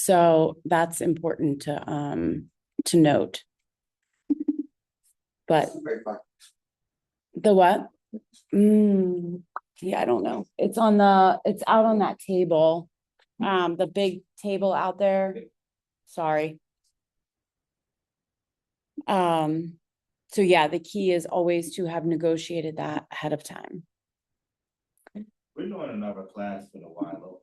So that's important to note. But the what? Yeah, I don't know. It's out on that table. The big table out there. Sorry. So yeah, the key is always to have negotiated that ahead of time. We're doing another class for the YLOPO,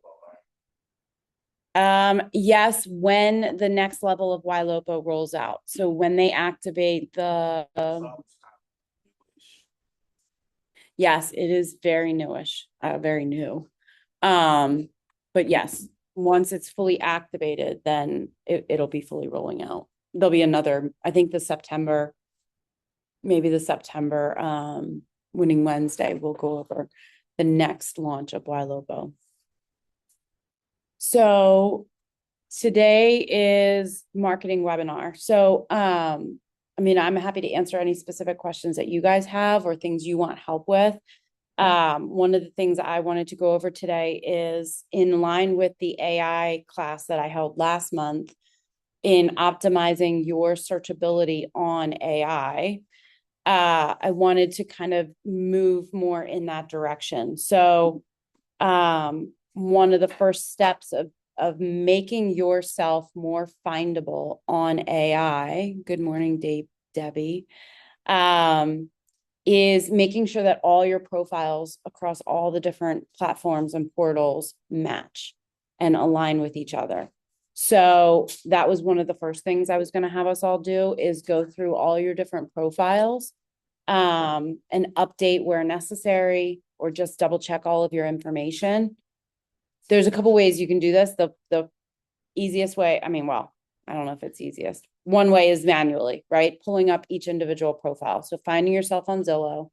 right? Yes, when the next level of YLOPO rolls out. So when they activate yes, it is very newish, very new. But yes, once it's fully activated, then it'll be fully rolling out. There'll be another, I think maybe the September Winning Wednesday, we'll go over the next launch of YLOPO. So today is marketing webinar. So, I mean, I'm happy to answer any specific questions that you guys have or things you want help with. One of the things I wanted to go over today is in line with the AI class that I held last month in optimizing your searchability on AI. I wanted to kind of move more in that direction. So, one of the first steps of making yourself more findable on AI. Good morning, Debbie. Is making sure that all your profiles across all the different platforms and portals match and align with each other. So that was one of the first things I was going to have us all do is go through all your different profiles, and update where necessary, or just double check all of your information. There's a couple ways you can do this. The easiest way, I mean, well, I don't know if it's easiest. One way is manually, right? Pulling up each individual profile. So finding yourself on Zillow,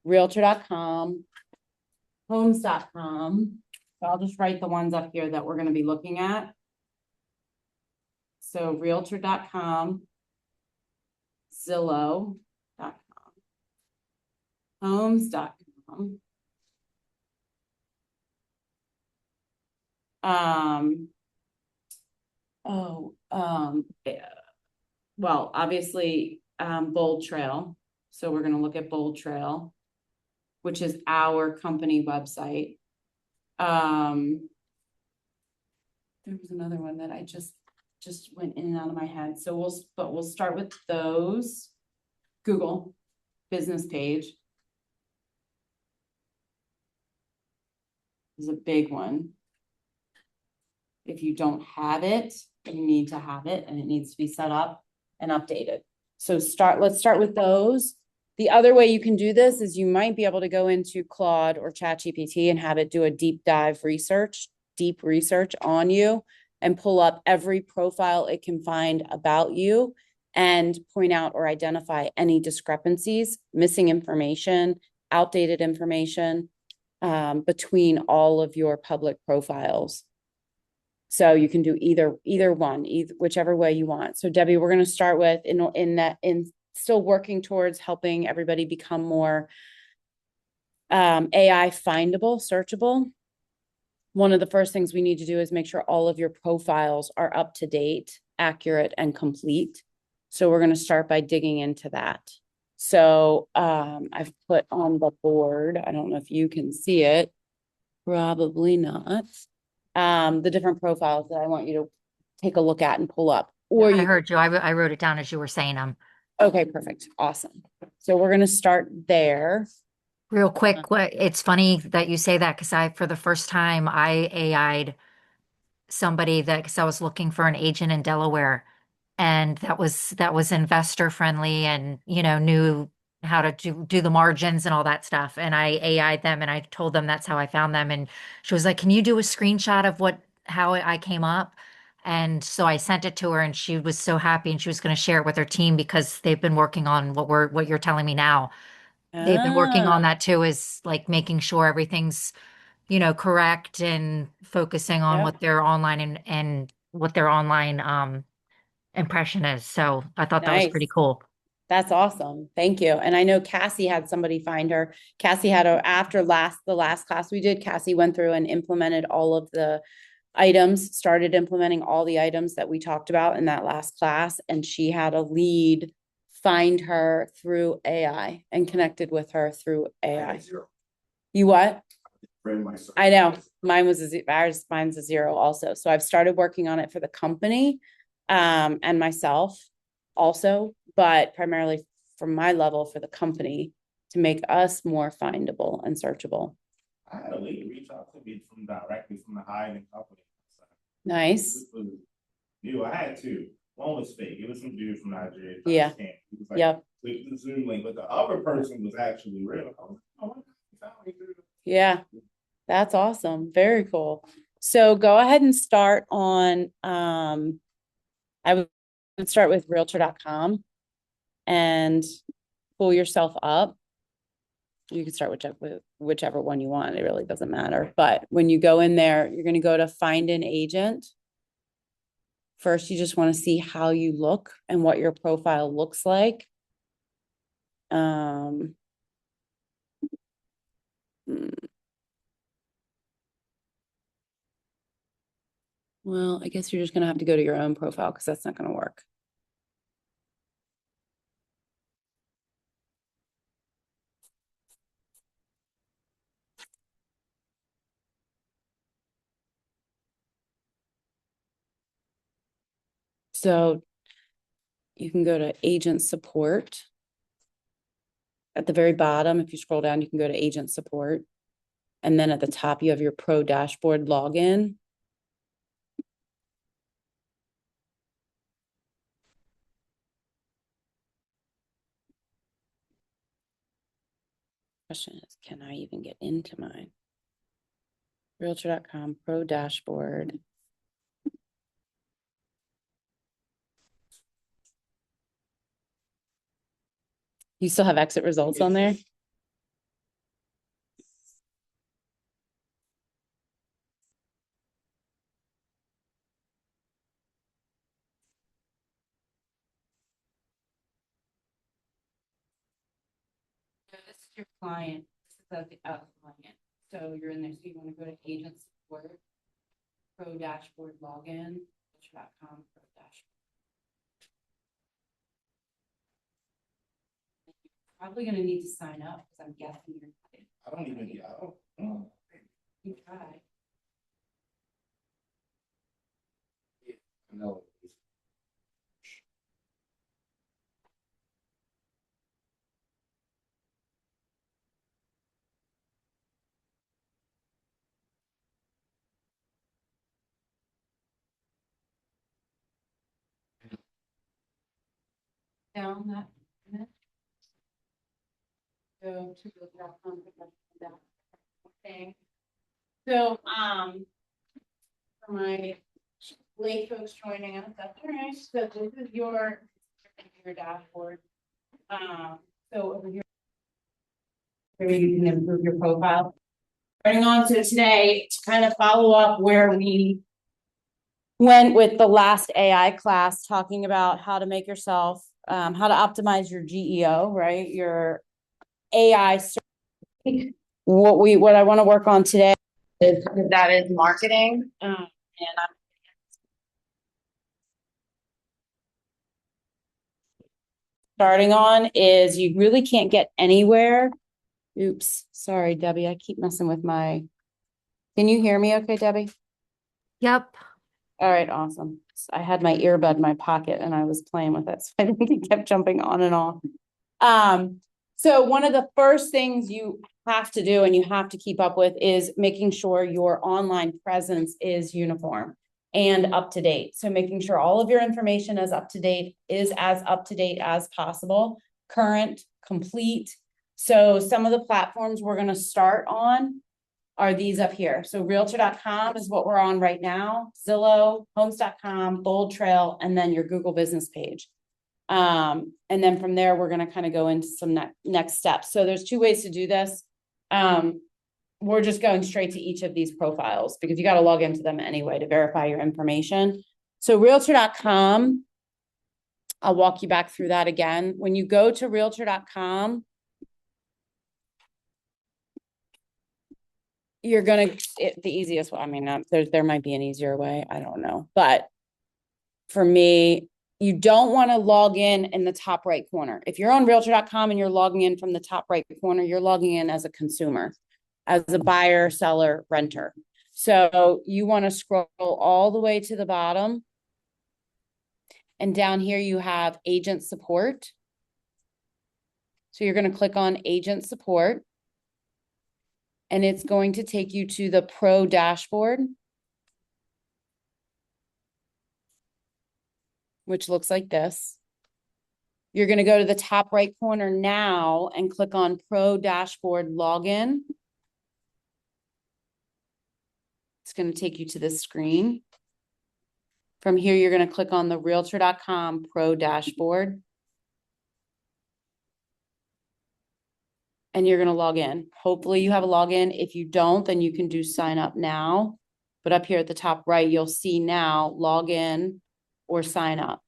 Realtor.com, Homes.com. So I'll just write the ones up here that we're going to be looking at. So Realtor.com, Zillow.com, Homes.com. Well, obviously, Bold Trail. So we're going to look at Bold Trail, which is our company website. There was another one that I just went in and out of my head. So we'll start with those. Google business page is a big one. If you don't have it, you need to have it, and it needs to be set up and updated. So let's start with those. The other way you can do this is you might be able to go into Claude or ChatGPT and have it do a deep research on you and pull up every profile it can find about you and point out or identify any discrepancies, missing information, outdated information, between all of your public profiles. So you can do either one, whichever way you want. So Debbie, we're going to start with in still working towards helping everybody become more AI findable, searchable. One of the first things we need to do is make sure all of your profiles are up to date, accurate, and complete. So we're going to start by digging into that. So I've put on the board, I don't know if you can see it, probably not. The different profiles that I want you to take a look at and pull up. Or I heard you. I wrote it down as you were saying them. Okay, perfect. Awesome. So we're going to start there. Real quick, it's funny that you say that because for the first time, I AI'd somebody because I was looking for an agent in Delaware, and that was investor friendly and knew how to do the margins and all that stuff. And I AI'd them and I told them that's how I found them. And she was like, "Can you do a screenshot of how I came up?" And so I sent it to her, and she was so happy, and she was going to share it with her team because they've been working on what you're telling me now. They've been working on that too, is like making sure everything's correct and focusing on what their online and what their online impression is. So I thought that was pretty cool. That's awesome. Thank you. And I know Cassie had somebody find her. Cassie had after the last class we did, Cassie went through and implemented all of the items, started implementing all the items that we talked about in that last class, and she had a lead find her through AI and connected with her through AI. You what? I know. Mine's a 0 also. So I've started working on it for the company, and myself also, but primarily from my level for the company to make us more findable and searchable. I had a lady reach out to me directly from the Hyatt Company. Nice. New. I had two. One was fake. It was some dude from Nigeria. Yeah. It was like, Yep. click the Zoom link, but the other person was actually real. Yeah. That's awesome. Very cool. So go ahead and start on, I would start with realtor.com and pull yourself up. You can start whichever one you want. It really doesn't matter. But when you go in there, you're going to go to find an agent. First, you just want to see how you look and what your profile looks like. Well, I guess you're just going to have to go to your own profile because that's not going to work. So you can go to agent support. At the very bottom, if you scroll down, you can go to agent support. And then at the top, you have your pro dashboard login. Question is, can I even get into mine? Realtor.com pro dashboard. You still have exit results on there? So this is your client. This is the client. So you're in there. So you want to go to agent support, pro dashboard login, Realtor.com pro dashboard. You're probably going to need to sign up because I'm guessing you're. I don't even get out. Oh. You try. No. Down that minute. Go to realtor.com thing. So for my late folks joining us, that's all right. So this is your dashboard. So over here, you can improve your profile. Starting on to today to kind of follow up where we went with the last AI class, talking about how to make yourself, how to optimize your GEO, right? Your AI. What I want to work on today is that is marketing. And I'm starting on is you really can't get anywhere. Oops, sorry, Debbie. I keep messing with my. Can you hear me okay, Debbie? Yep. All right, awesome. I had my earbud in my pocket and I was playing with it. So I think it kept jumping on and off. So one of the first things you have to do and you have to keep up with is making sure your online presence is uniform and up to date. So making sure all of your information is up to date as possible, current, complete. So some of the platforms we're going to start on are these up here. So realtor.com is what we're on right now, Zillow, homes.com, Bold Trail, and then your Google business page. And then from there, we're going to kind of go into some next steps. So there's two ways to do this. We're just going straight to each of these profiles because you got to log into them anyway to verify your information. So realtor.com, I'll walk you back through that again. When you go to realtor.com, you're gonna, the easiest way, I mean, there might be an easier way, I don't know, but for me, you don't want to log in the top right corner. If you're on realtor.com and you're logging in from the top right corner, you're logging in as a consumer, as a buyer, seller, renter. So you want to scroll all the way to the bottom. And down here you have agent support. So you're going to click on agent support. And it's going to take you to the pro dashboard, which looks like this. You're going to go to the top right corner now and click on Pro Dashboard Login. It's going to take you to this screen. From here, you're going to click on the Realtor.com Pro Dashboard. And you're going to log in. Hopefully you have a login. If you don't, then you can do sign up now. But up here at the top right, you'll see now log in or sign up.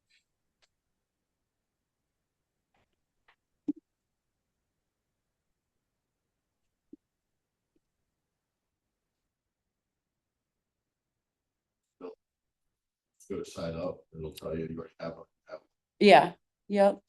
Go to sign up, it'll tell you you already have a. Yeah. Yep.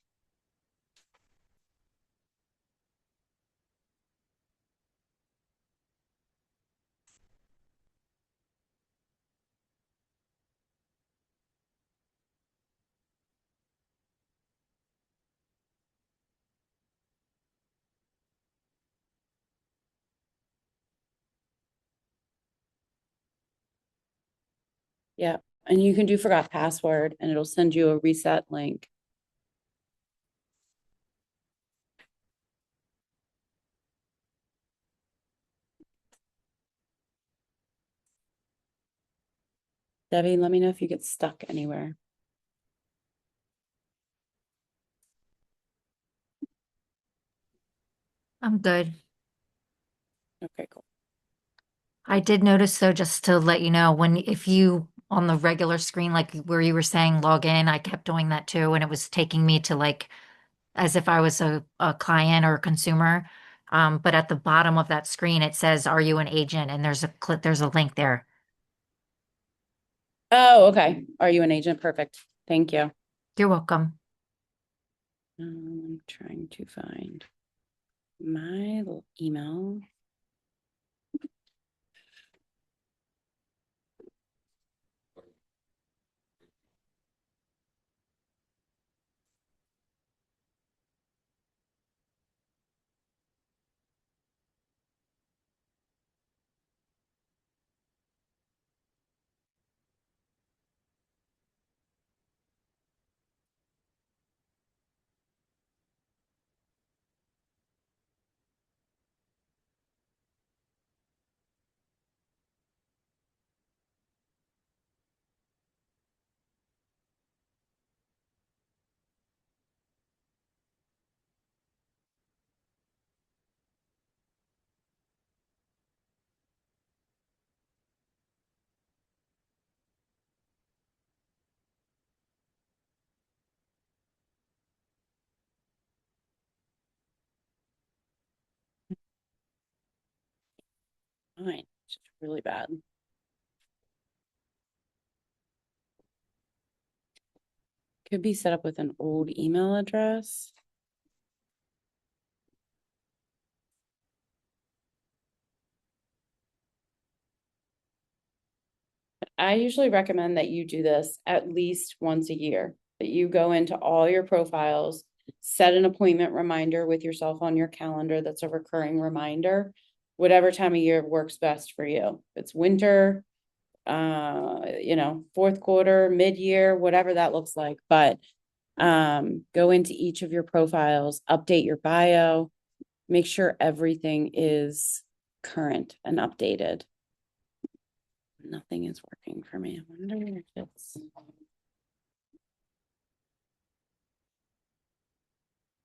Yeah. And you can do forgot password and it'll send you a reset link. Debbie, let me know if you get stuck anywhere. I'm good. Okay, cool. I did notice though, just to let you know, if you on the regular screen, like where you were saying log in, I kept doing that too, and it was taking me to like as if I was a client or a consumer. But at the bottom of that screen, it says, "Are you an agent?" And there's a link there. Oh, okay. Are you an agent? Perfect. Thank you. You're welcome. I'm trying to find my email. Fine. It's really bad. Could be set up with an old email address. I usually recommend that you do this at least once a year, that you go into all your profiles, set an appointment reminder with yourself on your calendar. That's a recurring reminder, whatever time of year works best for you. If it's winter, fourth quarter, mid-year, whatever that looks like, but go into each of your profiles, update your bio, make sure everything is current and updated. Nothing is working for me. I wonder if it's.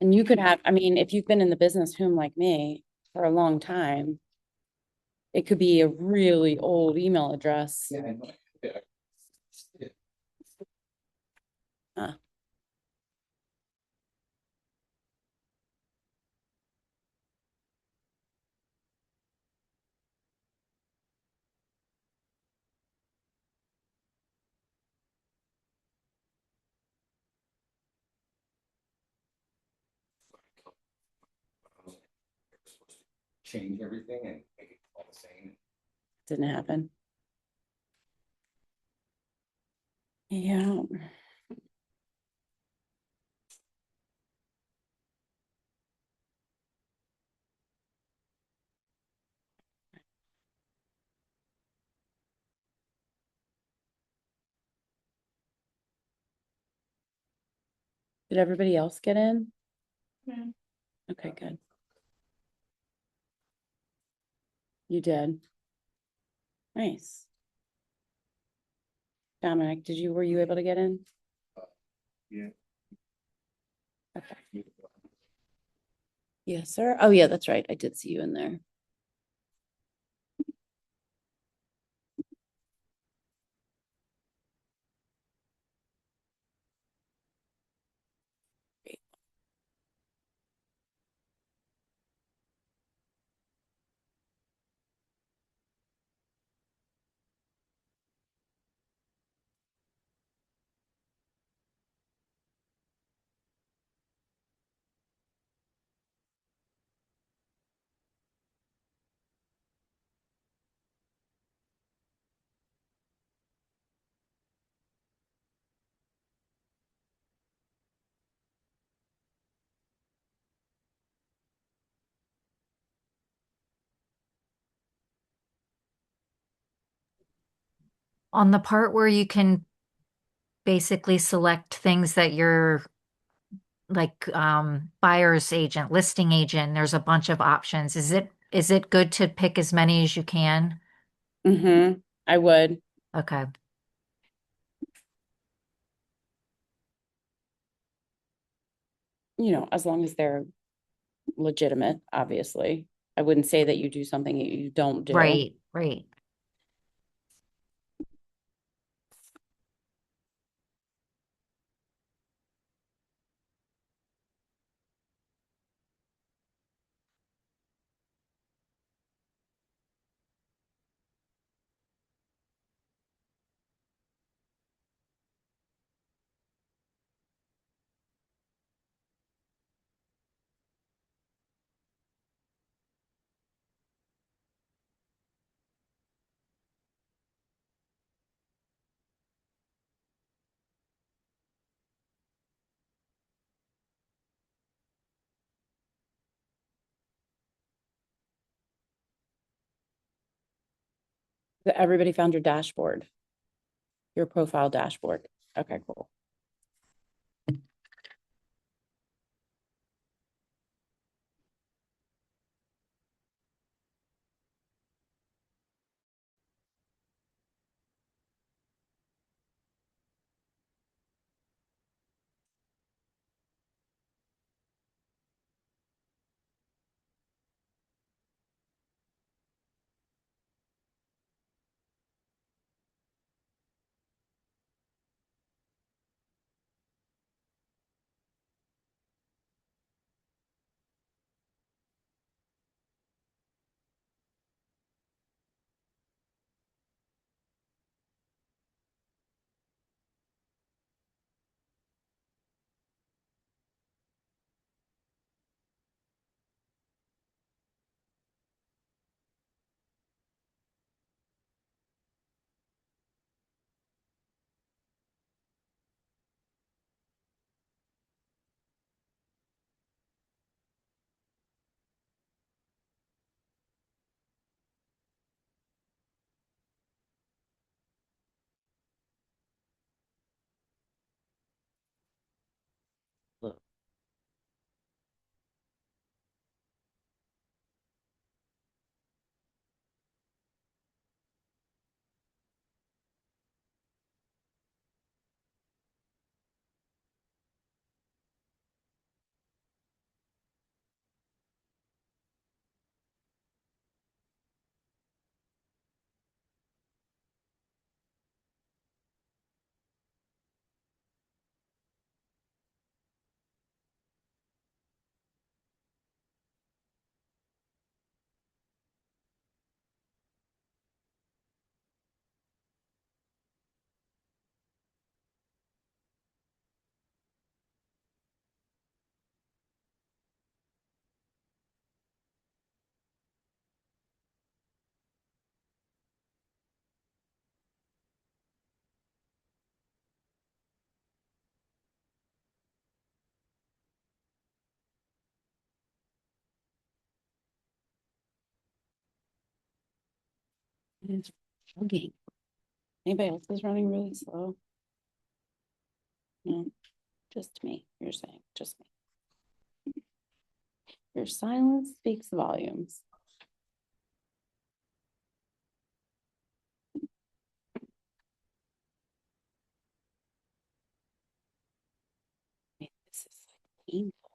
And you could have, I mean, if you've been in the business home like me for a long time, it could be a really old email address. Yeah, I know. Yeah. Yeah. Huh. change everything and make it all the same. Didn't happen. Yeah. Did everybody else get in? Yeah. Okay, good. You did. Nice. Dominic, were you able to get in? Yeah. Okay. Yes, sir. Oh, yeah, that's right. I did see you in there. Great. On the part where you can basically select things that you're like buyer's agent, listing agent, there's a bunch of options. Is it good to pick as many as you can? Mm-hmm. I would. Okay. As long as they're legitimate, obviously. I wouldn't say that you do something that you don't do. Right, right. Everybody found your dashboard, your profile dashboard. Okay, cool. It's chugging. Anybody else is running really slow? No, just me. You're saying just me. Your silence speaks volumes. Man, this is like painful.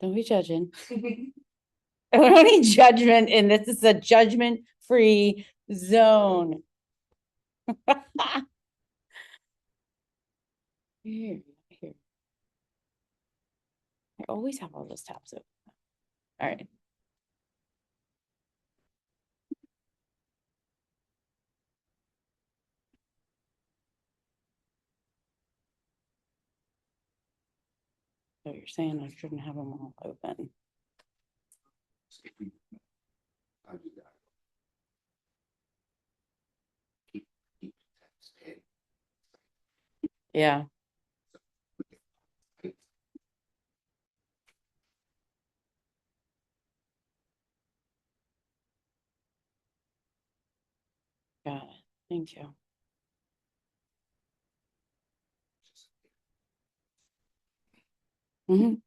Don't be judging. I don't need judgment, and this is a judgment-free zone. Here, here. I always have all those tabs open. All right. So you're saying I shouldn't have them all open. I'll do that. Keep text in. Yeah. Got it. Thank you. Mhm.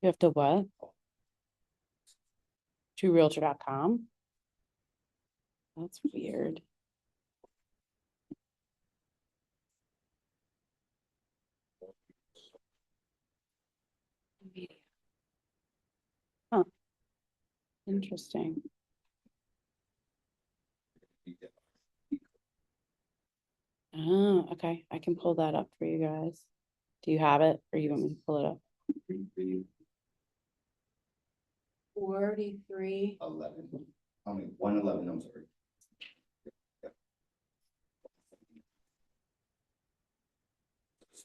You have to what? To realtor.com. That's weird. Huh. Interesting. Oh, okay. I can pull that up for you guys. Do you have it or you want me to pull it up? 43. 11. I mean, 111, I'm sorry. Yep.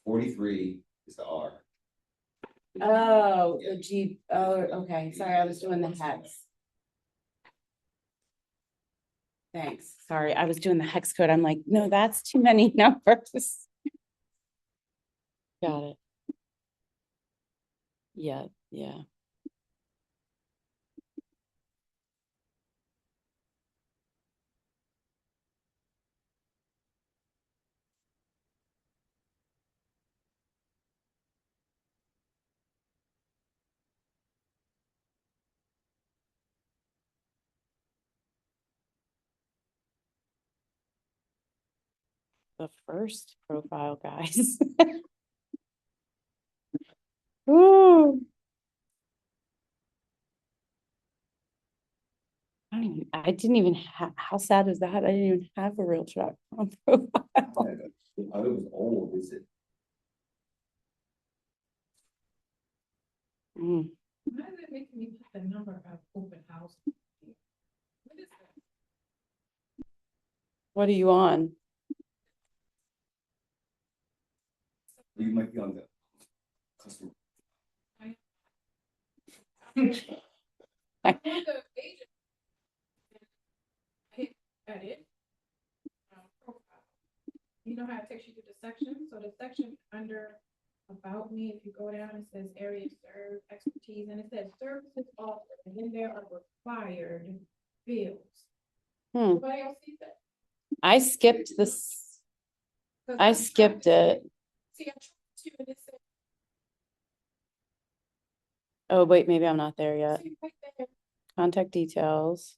43 is the R. Oh, the G. Oh, okay. Sorry, I was doing the hex. Thanks. Sorry, I was doing the hex code. I'm like, no, that's too many numbers. Got it. Yeah, yeah. The first profile, guys. Ooh. I didn't even have, how sad is that? I didn't even have a realtor.com profile. I was old, is it? Mm. Why does it make me put the number of open house? What is that? What are you on? You might be on the customer. I know the agent. I hit edit. Profile. You know how it takes you to the section? So the section under about me, if you go down, it says area served, expertise, and it says services offered, and then there are required fields. Hmm. Nobody else sees that? I skipped this. 'Cause I I'm skipped trying it. to see, I tried to, and it said, Oh, wait, maybe I'm not there yet. see right there. Contact details.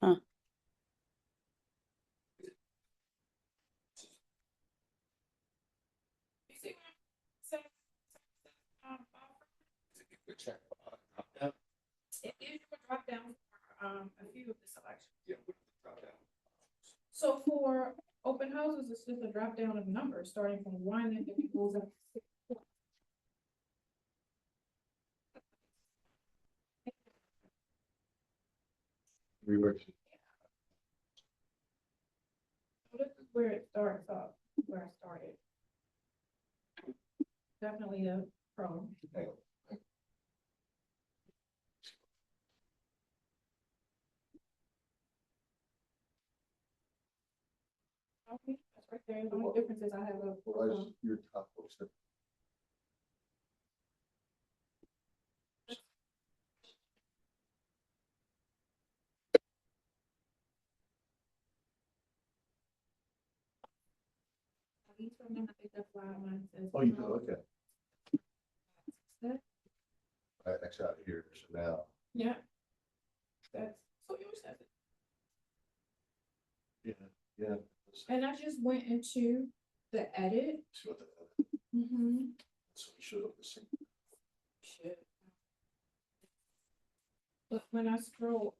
Huh. You see what I'm saying? Offer? Check, drop down. It gives you a drop down for a few of the selections. Yeah, drop down. So for open houses, it's just a drop down of numbers, starting from one and then it goes up to six. Rework. So this is where it starts off, where I started. Definitely a pro. Okay, that's right there. The only difference is I have a full. Your top poster. These from them, I think that's why mine says. Oh, you do, okay. That- Right, X out here, so now. Yeah. That's, so yours has it. Yeah. And I just went into the edit. See what Mm-hmm. so we should have the same. Shit. But when I scroll,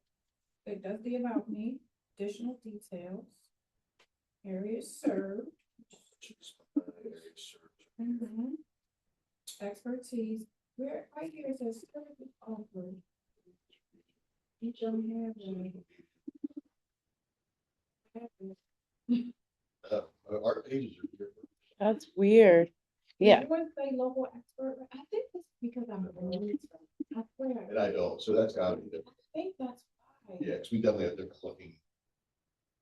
it does the about me, additional details. Area served. Mhm. Expertise, where, right here it says service offered. You don't have any. Our pages are here. That's weird. Yeah. Yours say local expert, I think it's because I'm old. I swear, And I don't, so that's gotta be different. I think that's why. Yeah, because we definitely have different looking.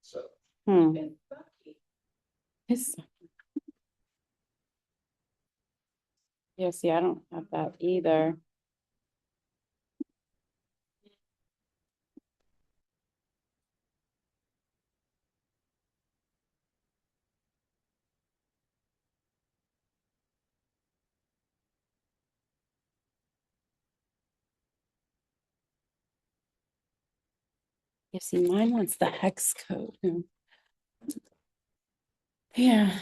So. Hmm. It's sucky. It's- Yeah, see, I don't have that either. You see, mine wants the hex code. Yeah.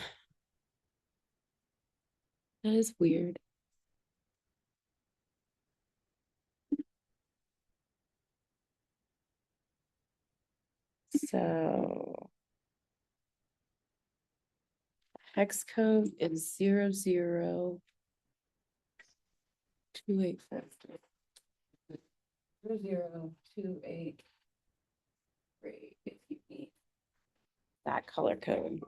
That is weird. So hex code is 002853. 00283 if you need that color code.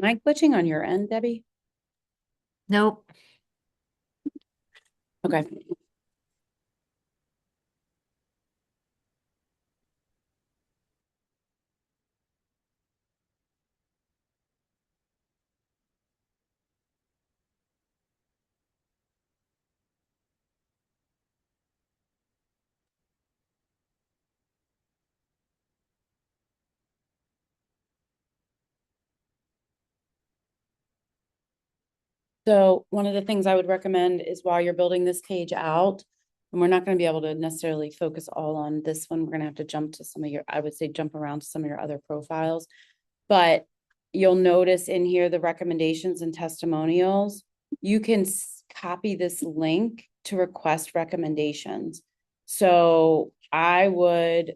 Am I glitching on your end, Debbie? Nope. Okay. So one of the things I would recommend is while you're building this page out, and we're not going to be able to necessarily focus all on this one, we're going to have to jump to some of your, I would say jump around to some of your other profiles. But you'll notice in here the recommendations and testimonials. You can copy this link to request recommendations. So I would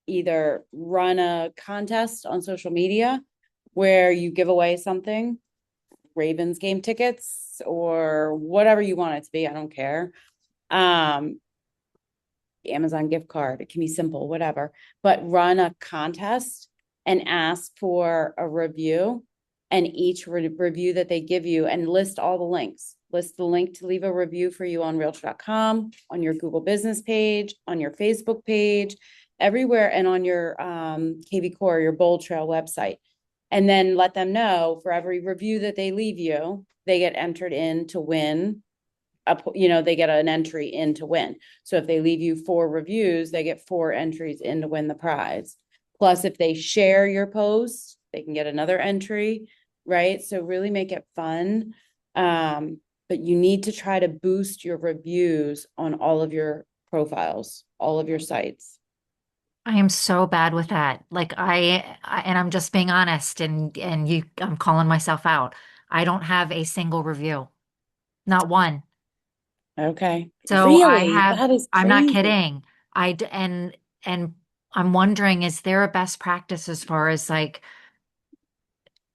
either run a contest on social media where you give away something, Ravens game tickets or whatever you want it to be. I don't care. Amazon gift card. It can be simple, whatever, but run a contest and ask for a review, and each review that they give you, and list all the links. List the link to leave a review for you on Realtor.com, on your Google business page, on your Facebook page, everywhere, and on your KV Core, your Bold Trail website. And then let them know for every review that they leave you, they get entered in to win. They get an entry in to win. So if they leave you 4 reviews, they get 4 entries in to win the prize. Plus, if they share your post, they can get another entry, right? So really make it fun. But you need to try to boost your reviews on all of your profiles, all of your sites. I am so bad with that. Like and I'm just being honest and I'm calling myself out. I don't have a single review. Not one. Okay. So Really? That is I'm not crazy. kidding. And I'm wondering, is there a best practice as far as like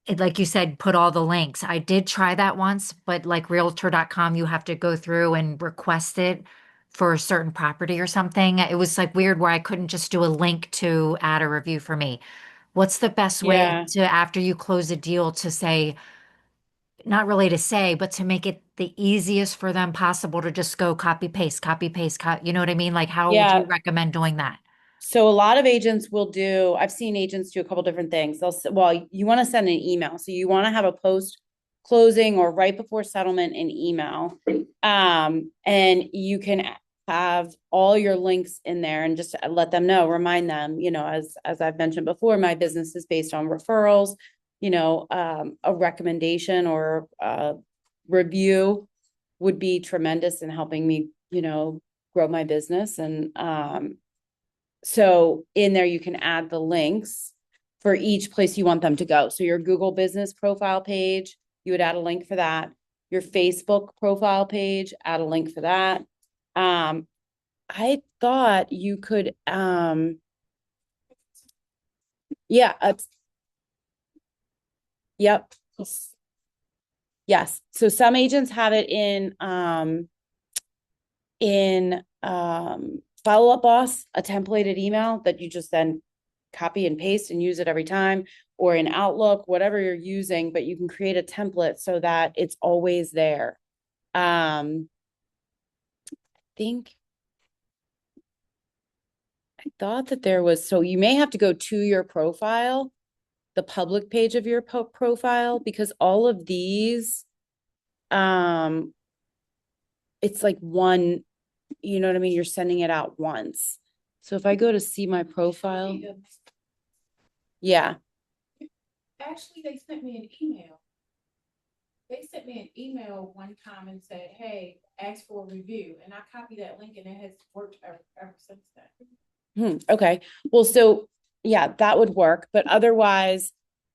you said, put all the links. I did try that once, but like Realtor.com, you have to go through and request it for a certain property or something. It was like weird where I couldn't just do a link to add a review for me. What's the best way Yeah. to, after you close a deal, to say, not really to say, but to make it the easiest for them possible to just go copy, paste, you know what I mean? Like, how would you Yeah. recommend doing that? So a lot of agents will do, I've seen agents do a couple different things. Well, you want to send an email. So you want to have a post closing or right before settlement in email. And you can have all your links in there and just let them know, remind them, as I've mentioned before, my business is based on referrals, a recommendation or a review would be tremendous in helping me, grow my business. And, so in there, you can add the links for each place you want them to go. So your Google business profile page, you would add a link for that. Your Facebook profile page, add a link for that. I thought you could, yeah, yep. Yes. So some agents have it in Follow Up Boss, a templated email that you just then copy and paste and use it every time, or in Outlook, whatever you're using, but you can create a template so that it's always there. Think I thought that there was, so you may have to go to your profile, the public page of your profile, because all of these, it's like one, you know what I mean? You're sending it out once. So if I go to see my profile, yeah. Actually, they sent me an email. They sent me an email one time and said, hey, ask for a review. And I copied that link and it has worked ever since then. Okay. Well, so yeah, that would work. But otherwise,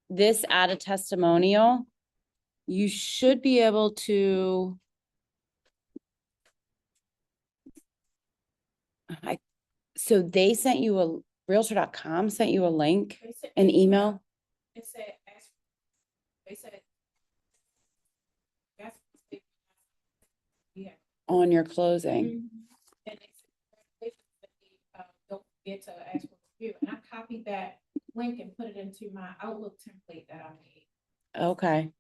this add a testimonial, you should be able to. So they sent you a Realtor.com sent you a link, an email. It said, they said, ask, yeah. On your closing. And they said, don't forget to ask for a review. And I copied that link and put it into my Outlook template that I made. Okay.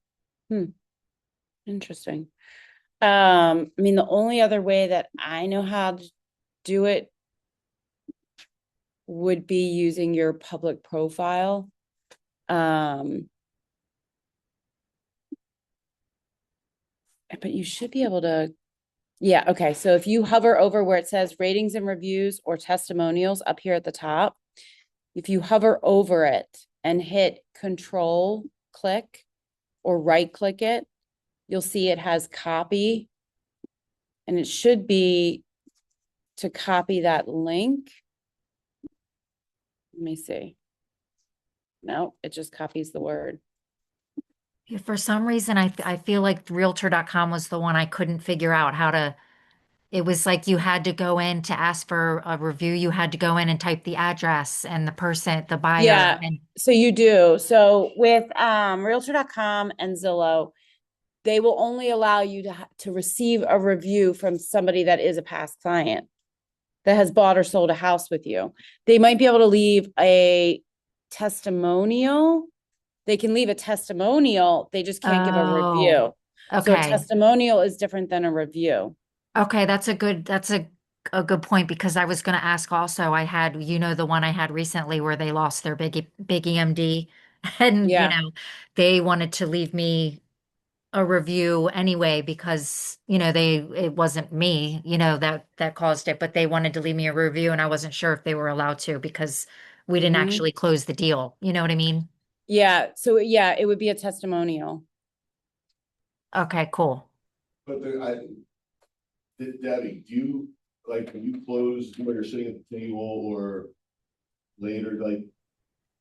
Interesting. I mean, the only other way that I know how to do it would be using your public profile. But you should be able to, yeah, okay. So if you hover over where it says ratings and reviews or testimonials up here at the top, if you hover over it and hit control click or right click it, you'll see it has copy. And it should be to copy that link. Let me see. No, it just copies the word. Yeah, for some reason, I feel like Realtor.com was the one I couldn't figure out how to. It was like you had to go in to ask for a review. You had to go in and type the address and the person, the buyer, Yeah, and so you do. So with Realtor.com and Zillow, they will only allow you to receive a review from somebody that is a past client that has bought or sold a house with you. They might be able to leave a testimonial. They can leave a testimonial. They just can't give a oh, review. So a okay. testimonial is different than a review. Okay, that's a good point because I was going to ask also. I had, the one I had recently where they lost their big EMD and, Yeah. they wanted to leave me a review anyway because, it wasn't me, that caused it, but they wanted to leave me a review and I wasn't sure if they were allowed to because we didn't Mhm. actually close the deal. You know what I mean? Yeah. So yeah, it would be a testimonial. Okay, cool. But Debbie, do you, like, when you close, when you're sitting at the table or later, like,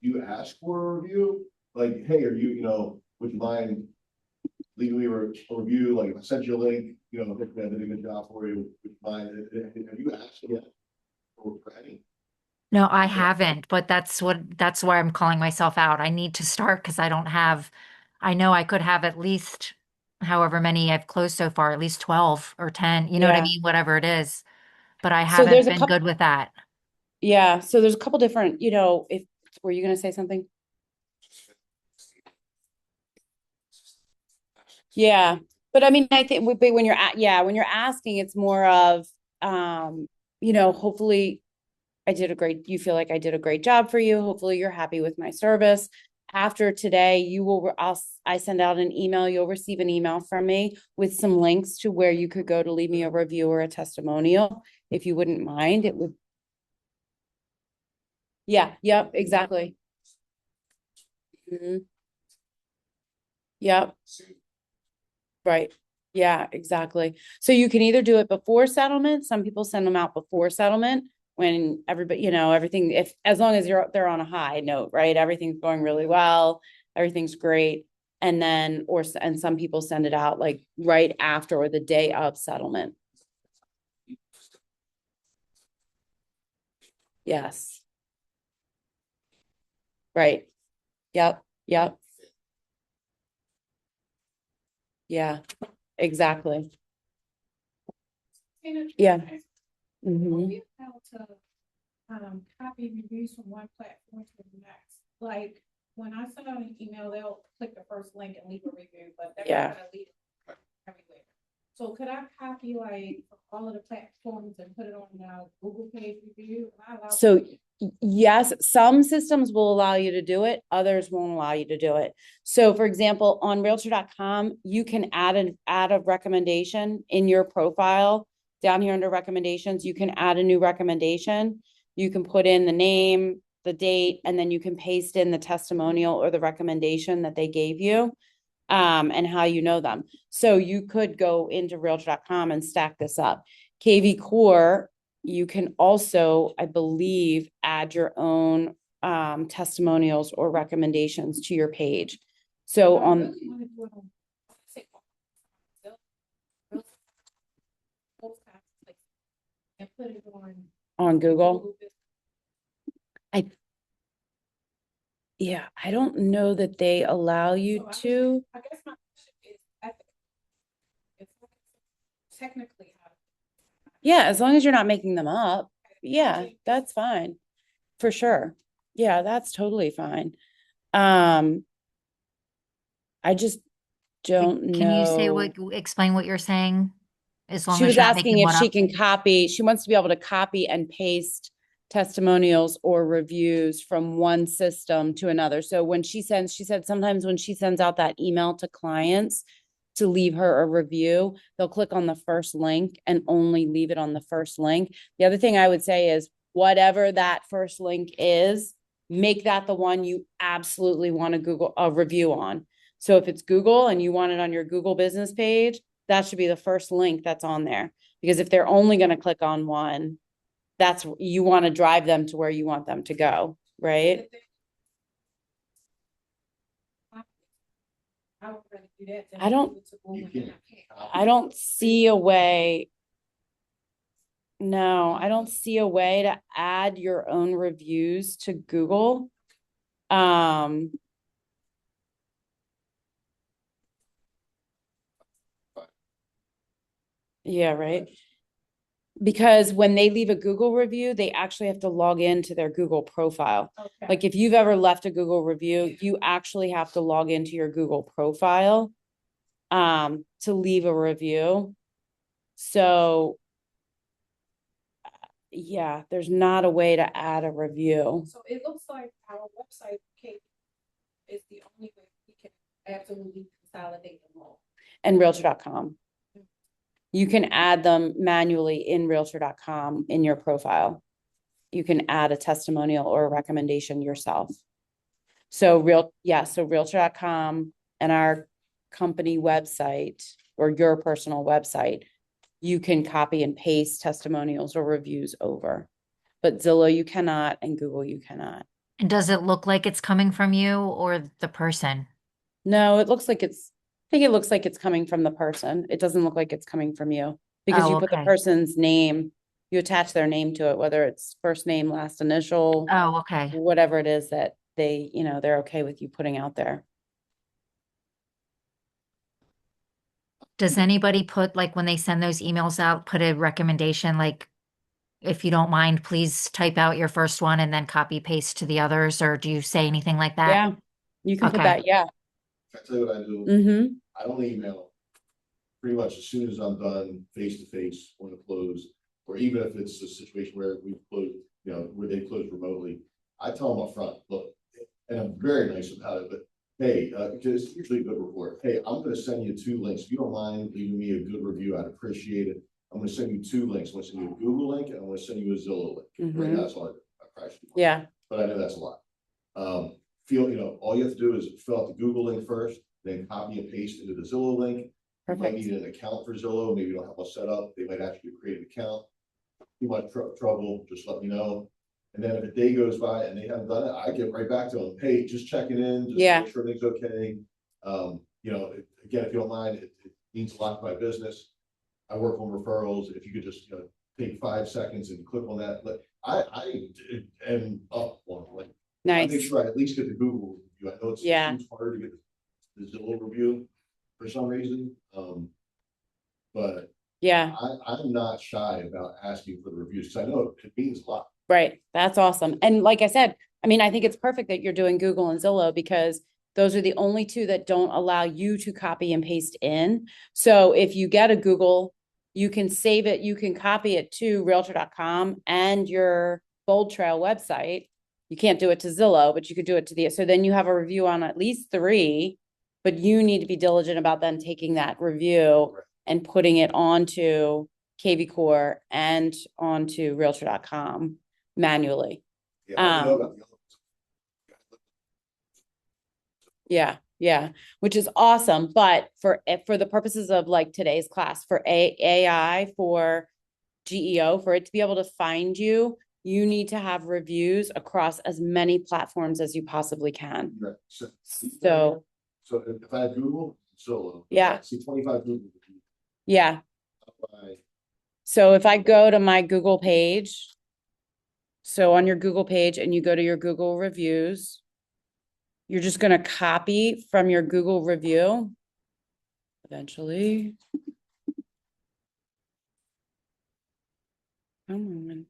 do you ask for a review? Like, hey, would you mind leaving me a review? Like, I sent you a link, I think I did a good job for you. Would you mind? Have you asked yet for any? No, I haven't, but that's why I'm calling myself out. I need to start because I know I could have at least however many I've closed so far, at least 12 or 10, you know what I Yeah. mean? Whatever it is. But I So haven't there's a been couple, good with that. yeah. So there's a couple different, if, were you going to say something? Yeah. But I mean, I think when you're when you're asking, it's more of, hopefully you feel like I did a great job for you. Hopefully you're happy with my service. After today, I send out an email. You'll receive an email from me with some links to where you could go to leave me a review or a testimonial. If you wouldn't mind, it would. Yeah. Yep. Exactly. Mhm. Yep. Right. Yeah, exactly. So you can either do it before settlement. Some people send them out before settlement when everybody, everything, if as long as they're on a high note, right? Everything's going really well, everything's great. And then and some people send it out like right after or the day of settlement. Yes. Right. Yep. Yep. Yeah. Exactly. Yeah. Mhm. We able to copy reviews from one platform to the next. Like when I send out an email, they'll click the first link and leave a review, but they're Yeah. not gonna leave it everywhere. So could I copy like all of the platforms and put it on the Google page review? Am I allowed So to? yes, some systems will allow you to do it, others won't allow you to do it. So for example, on realtor.com, you can add a recommendation in your profile. Down here under recommendations, you can add a new recommendation. You can put in the name, the date, and then you can paste in the testimonial or the recommendation that they gave you, and how you know them. So you could go into realtor.com and stack this up. KV Core, you can also, I believe, add your own testimonials or recommendations to your page. So I on really wanna do it on, say, those kinds of places, and put it on Google, Business. I don't know that they allow you So to. I guess my question is ethical. It's technically how. Yeah, as long as you're not making them up. Yeah, that's fine. For sure. Yeah, that's totally fine. Um, I just don't Can you say know. explain what you're saying? As long She as was you're not asking making if one she up. can she wants to be able to copy and paste testimonials or reviews from one system to another. So when she said sometimes when she sends out that email to clients to leave her a review, they'll click on the first link and only leave it on the first link. The other thing I would say is whatever that first link is, make that the one you absolutely want to Google a review on. So if it's Google and you want it on your Google business page, that should be the first link that's on there. Because if they're only going to click on one, that's, you want to drive them to where you want them to go, right? I would rather do that than I don't- move it to Google You and can't. I don't see a way. No, I don't see a way to add your own reviews to Google. Yeah, right. Because when they leave a Google review, they actually have to log into their Google profile. Okay. Like if you've ever left a Google review, you actually have to log into your Google profile to leave a review. So yeah, there's not a way to add a review. So it looks like our website is the only way we can absolutely consolidate them all. And Realtor.com. You can add them manually in Realtor.com in your profile. You can add a testimonial or a recommendation yourself. So Realtor.com and our company website or your personal website, you can copy and paste testimonials or reviews over. But Zillow, you cannot, and Google, you cannot. And does it look like it's coming from you or the person? No, it looks like I think it looks like it's coming from the person. It doesn't look like it's coming from you because Oh, you put the okay. person's name, you attach their name to it, whether it's first name, last initial, Oh, okay. whatever it is that they, they're okay with you putting out there. Does anybody put, like, when they send those emails out, put a recommendation, like, if you don't mind, please type out your first one and then copy paste to the others, or do you say anything like that? Yeah, you can put Okay. that, yeah. I tell you what I do, Mm-hmm. I don't email pretty much as soon as I'm done face to face on the close, or even if it's a situation where we've closed, where they close remotely, I tell them up front, look, and I'm very nice about it, but hey, because it's usually a good report. Hey, I'm going to send you 2 links. If you don't mind leaving me a good review, I'd appreciate it. I'm going to send you 2 links. I'm going to send you a Google link and I'm going to send you a Zillow link. Right now, that's all I probably should do. Yeah, But I know that's a lot. All you have to do is fill out the Google link first, then copy and paste into the Zillow link. You might perfect. need an account for Zillow. Maybe you don't have one set up. They might ask you to create an account. You might trouble, just let me know. And then if a day goes by and they haven't done it, I get right back to them. Hey, just checking in, just Yeah. make sure everything's okay. Again, if you don't mind, it means a lot to my business. I work on referrals. If you could just, take 5 seconds and click on that. But I am up on like, I make Nice. sure I at least get the Google review. I know it's Yeah. harder to get the Zillow review for some reason. But Yeah, I'm not shy about asking for the reviews because I know it means a lot. right. That's awesome. And like I said, I mean, I think it's perfect that you're doing Google and Zillow because those are the only 2 that don't allow you to copy and paste in. So if you get a Google, you can save it, you can copy it to Realtor.com and your Bold Trail website. You can't do it to Zillow, but you could do it to so then you have a review on at least 3, but you need to be diligent about then taking that review Right. and putting it onto KV Core and onto Realtor.com manually. Yeah, I know about the other Yeah, which is awesome. But for the purposes of like today's class, for AI, for GEO, for it to be able to find you, you need to have reviews across as many platforms as you possibly can. Right. So if I have Google, Zillow. Yeah. See 25 Google. yeah. I- So if I go to my Google page, so on your Google page and you go to your Google reviews, you're just going to copy from your Google review. Eventually. Come on.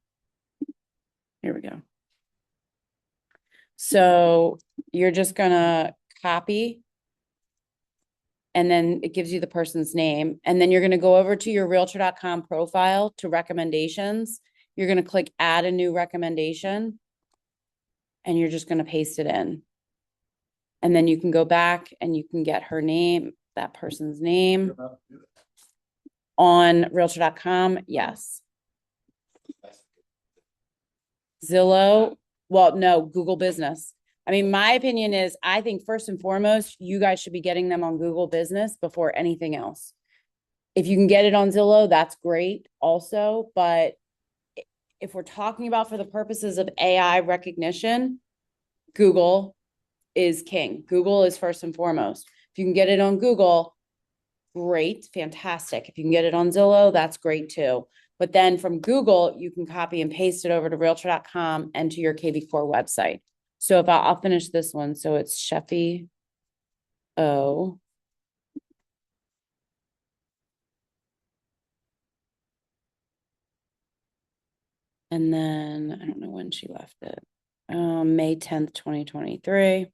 Here we go. So you're just gonna copy. And then it gives you the person's name. And then you're gonna go over to your Realtor.com profile to recommendations. You're gonna click add a new recommendation. And you're just gonna paste it in. And then you can go back and you can get her name, that person's name on Realtor.com. Yes. Zillow, well, no, Google Business. I mean, my opinion is, I think first and foremost, you guys should be getting them on Google Business before anything else. If you can get it on Zillow, that's great also, but if we're talking about for the purposes of AI recognition, Google is king. Google is first and foremost. If you can get it on Google, great, fantastic. If you can get it on Zillow, that's great too. But then from Google, you can copy and paste it over to Realtor.com and to your KV Core website. So if I'll finish this one. So it's Sheffy O. And then I don't know when she left it. May 10th, 2023.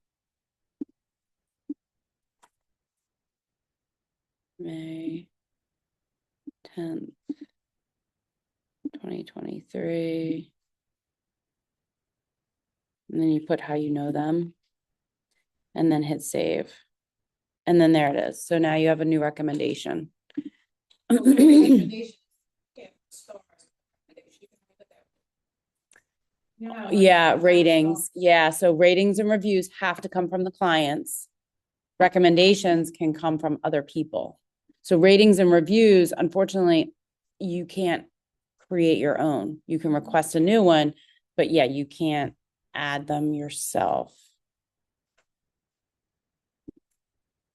May 10th, 2023. And then you put how you know them. And then hit save. And then there it is. So now you have a new recommendation. Yeah, ratings. Yeah, so ratings and reviews have to come from the clients. Recommendations can come from other people. So ratings and reviews, unfortunately, you can't create your own. You can request a new one, but yeah, you can't add them yourself.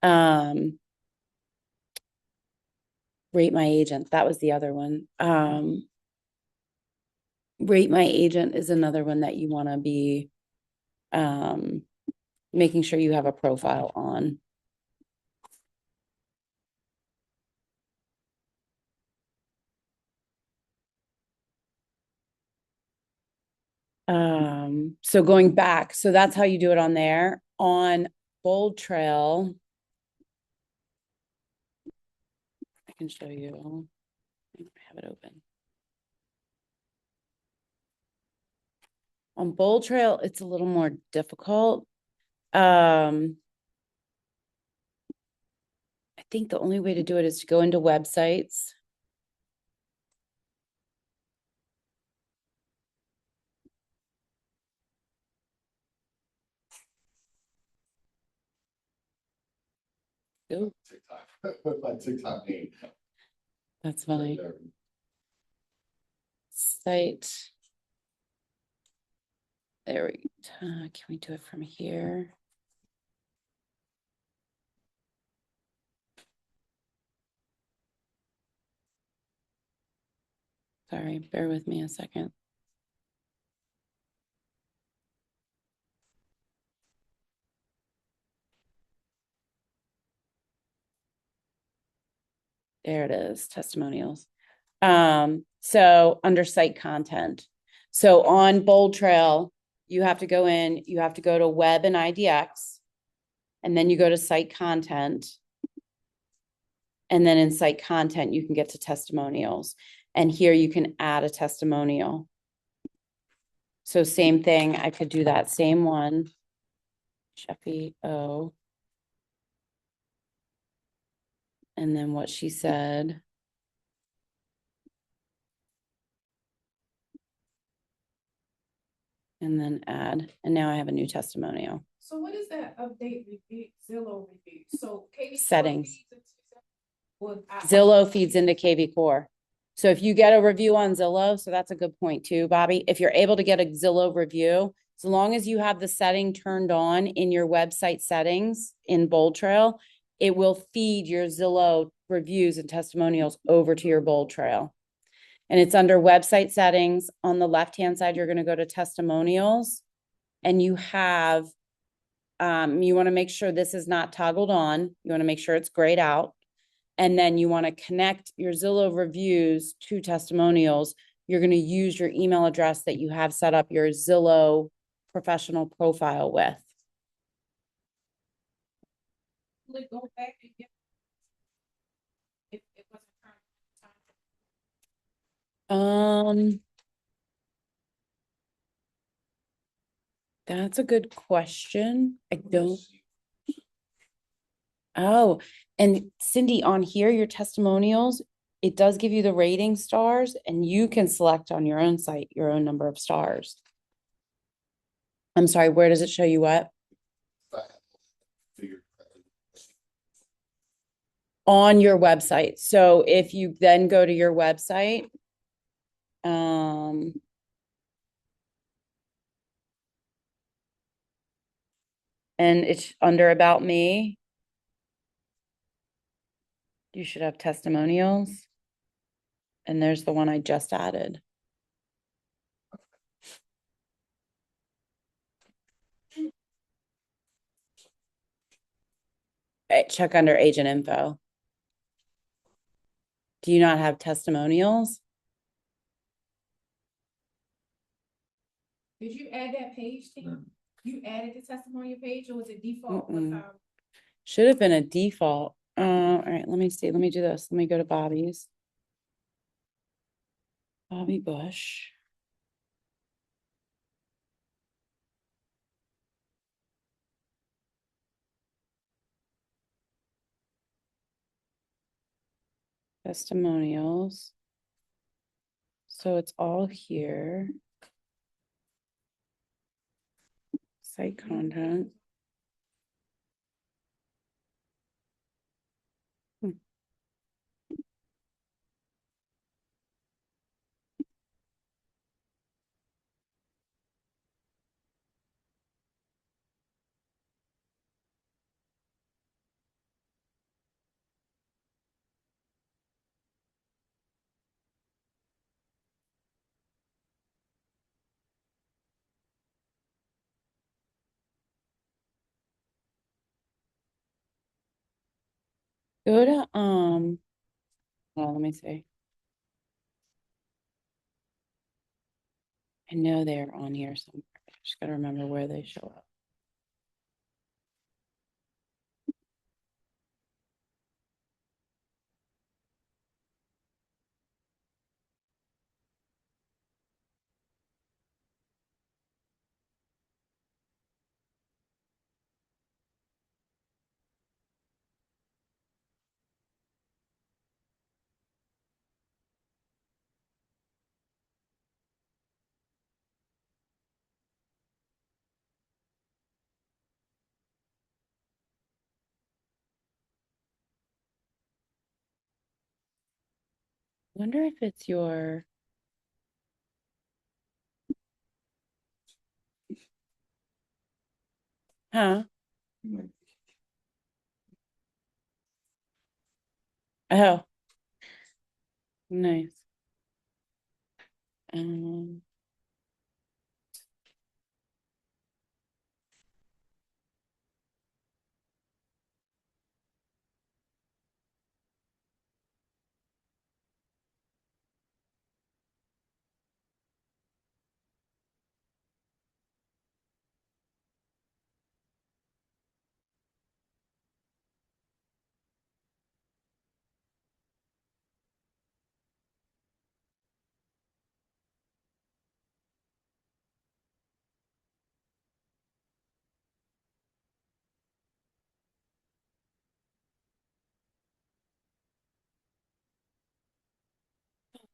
Rate My Agent, that was the other one. Rate My Agent is another one that you want to be making sure you have a profile on. So going back, so that's how you do it on there. On Bold Trail, I can show you. I have it open. On Bold Trail, it's a little more difficult. I think the only way to do it is to go into websites. Ooh, TikTok. My TikTok name. that's funny. Site. There we go. Can we do it from here? Sorry, bear with me a second. There it is, testimonials. So under site content. So on Bold Trail, you have to go in, you have to go to web and IDX, and then you go to site content. And then in site content, you can get to testimonials. And here you can add a testimonial. So same thing, I could do that same one. Sheffy O. And then what she said. And then add, and now I have a new testimonial. So what is that update review, Zillow review? So KV Settings. I- Zillow feeds into KV Core. So if you get a review on Zillow, so that's a good point too, Bobby. If you're able to get a Zillow review, as long as you have the setting turned on in your website settings in Bold Trail, it will feed your Zillow reviews and testimonials over to your Bold Trail. And it's under website settings. On the left-hand side, you're going to go to testimonials, and you have, you want to make sure this is not toggled on. You want to make sure it's grayed out. And then you want to connect your Zillow reviews to testimonials. You're going to use your email address that you have set up your Zillow professional profile with. Will it go back and get? If it wasn't current. That's a good question. I don't. Oh, and Cindy, on here, your testimonials, it does give you the rating stars, and you can select on your own site your own number of stars. I'm sorry, where does it show you what? Figure. On your website. So if you then go to your website, and it's under About Me, you should have testimonials. And there's the one I just added. Check under agent info. Do you not have testimonials? Did you add that page, Tim? You added the testimonial page, or was it default? Mm-mm. Should have been a default. All right, let me see. Let me do this. Let me go to Bobby's. Bobby Bush. Testimonials. So it's all here. Site content. Go to, well, let me see. I know they're on here somewhere. I just gotta remember where they show up. Wonder if it's your. Huh? Oh. Nice. Um,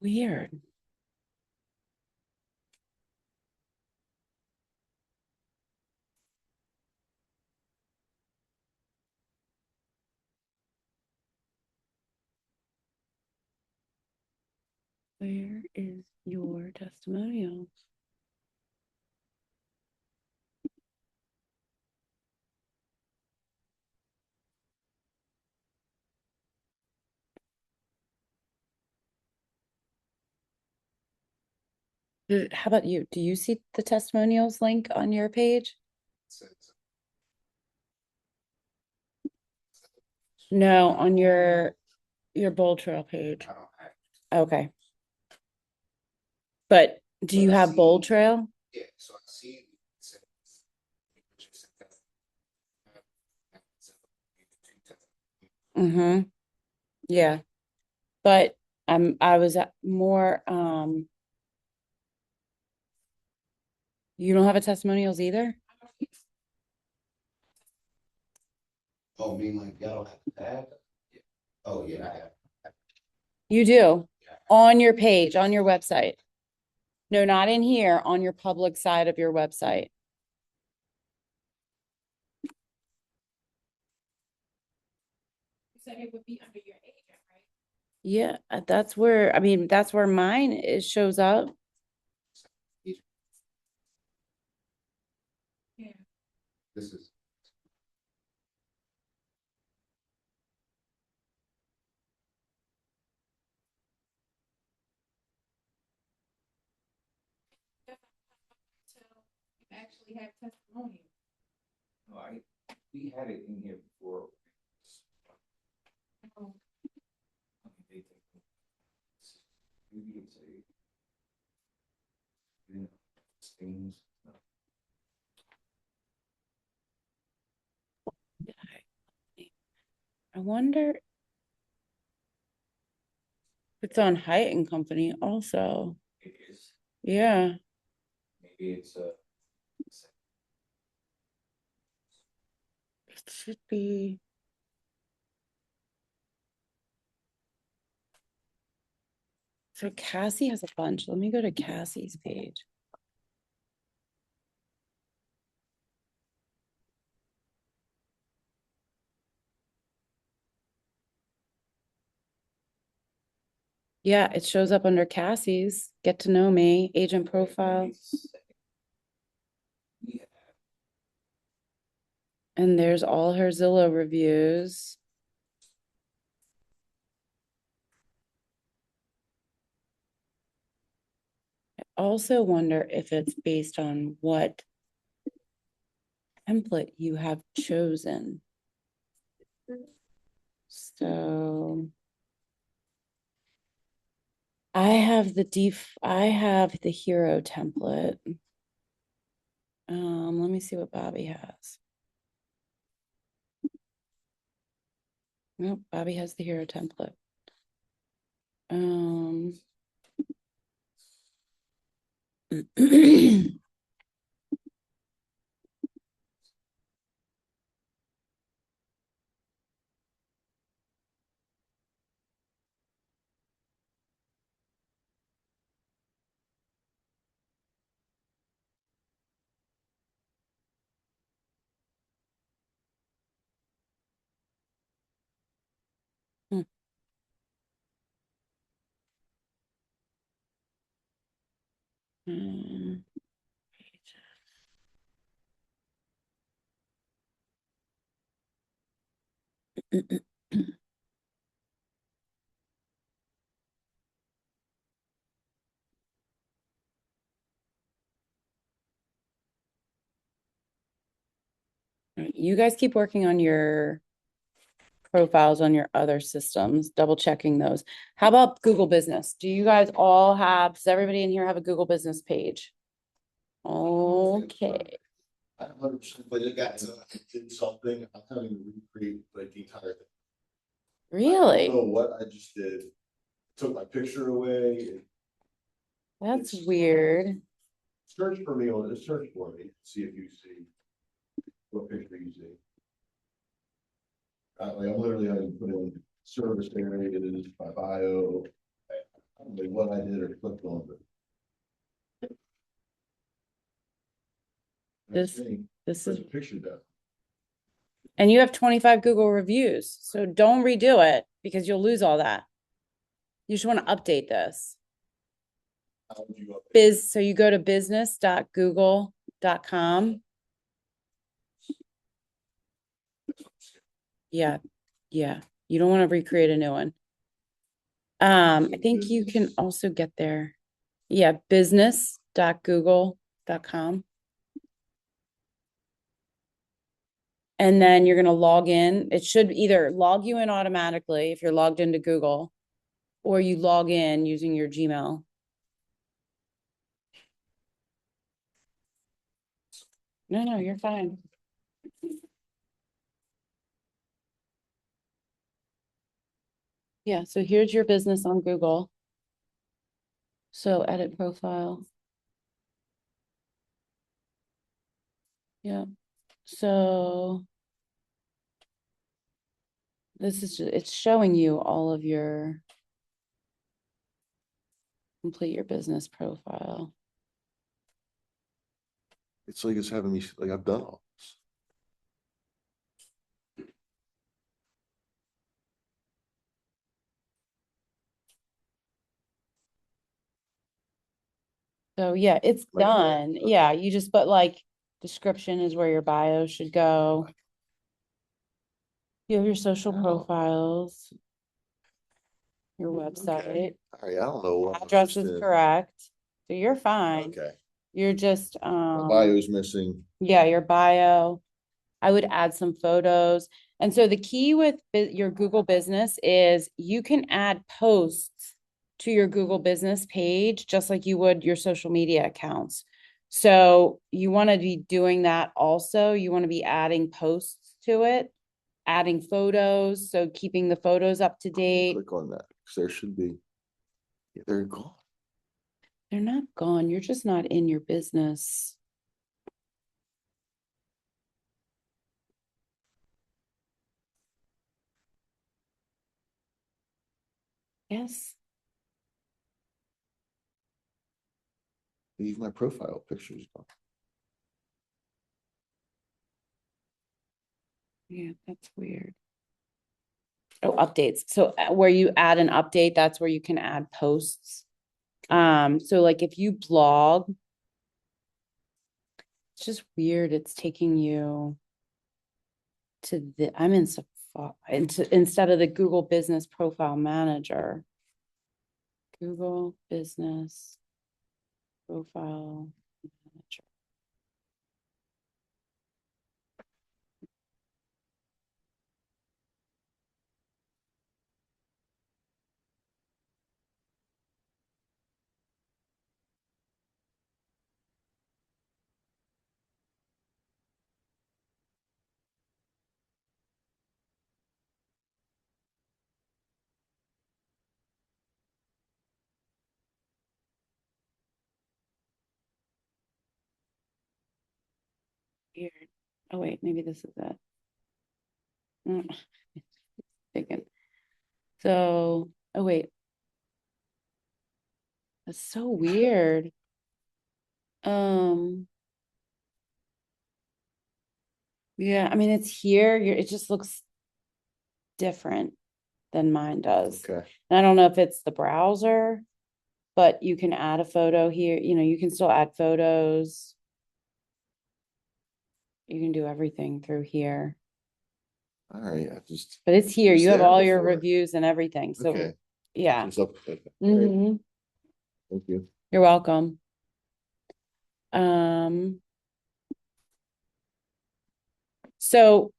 weird. Where is your testimonials? How about you? Do you see the testimonials link on your page? No, on your Bold Trail page. Okay. But do you have Bold Trail? Yeah, so I see. Mm-hmm. Yeah. But I was more, you don't have a testimonials either? Oh, mean like y'all don't have to add? Yeah. Oh, yeah, I have. You do, on your page, on your website. No, not in here, on your public side of your website. said it would be under your agent, right? Yeah, that's where, I mean, that's where mine is shows up. Yeah. This is, Until you actually have testimonial. No, we had it in here before. Oh, They take- Maybe it's a. You know, things. I wonder if it's on Hyatt Company also. It is, Yeah, maybe it's a. it should be. So Cassie has a bunch. Let me go to Cassie's page. Yeah, it shows up under Cassie's. Get to know me, agent profile, Yeah, and there's all her Zillow reviews. I also wonder if it's based on what template you have chosen. So I have the hero template. Let me see what Bobby has. Nope, Bobby has the hero template. Um, You guys keep working on your profiles on your other systems, double checking those. How about Google Business? Do you guys all have, does everybody in here have a Google Business page? Okay, I don't understand, but it got, did something, I'm having to recreate like the entire thing. I really? don't know what I just did. Took my picture away. That's weird. Search for me on this, search for me, see if you see what picture you see. Like I'm literally having to put in service areas, my bio. I don't know what I did or clicked on, but. This- That's me. This There's is, a picture down. and you have 25 Google reviews, so don't redo it because you'll lose all that. You just want to update this. How would you update? So you go to business.google.com. Yeah, yeah. You don't want to recreate a new one. I think you can also get there. Yeah, business.google.com. And then you're going to log in. It should either log you in automatically if you're logged into Google, or you log in using your Gmail. No, you're fine. Yeah, so here's your business on Google. So edit profile. Yeah. So this is it's showing you all of your complete your business profile. It's like it's having me, like I've done all this. So yeah, it's Like, done. okay. Yeah, you just, but like description is where your bio should go. You have your social profiles, your website, All right, I don't know. what I'm address is interested in. correct. So you're fine. Okay. You're just, My bio's missing. yeah, your bio. I would add some photos. And so the key with your Google business is you can add posts to your Google business page, just like you would your social media accounts. So you want to be doing that also. You want to be adding posts to it, adding photos. So keeping the photos up to date. Click on that, 'cause there should be. Yeah, they're gone. They're not gone. You're just not in your business. Yes. Leave my profile pictures gone. Yeah, that's weird. Oh, updates. So where you add an update, that's where you can add posts. So like if you blog, it's just weird. It's taking you to I'm in Safari, instead of the Google Business Profile Manager. Google Business Profile Manager. Weird. Oh wait, maybe this is it. Thinking. So, oh wait. That's so weird. Yeah, I mean, it's here. It just looks different than mine does. Okay. And I don't know if it's the browser, but you can add a photo here. You know, you can still add photos. You can do everything through here. All right, I just. But it's here. It's You have there all your before. reviews and everything. So, Okay. yeah. It's up. Okay. All right, Mhm. thank you. You're welcome. Um, so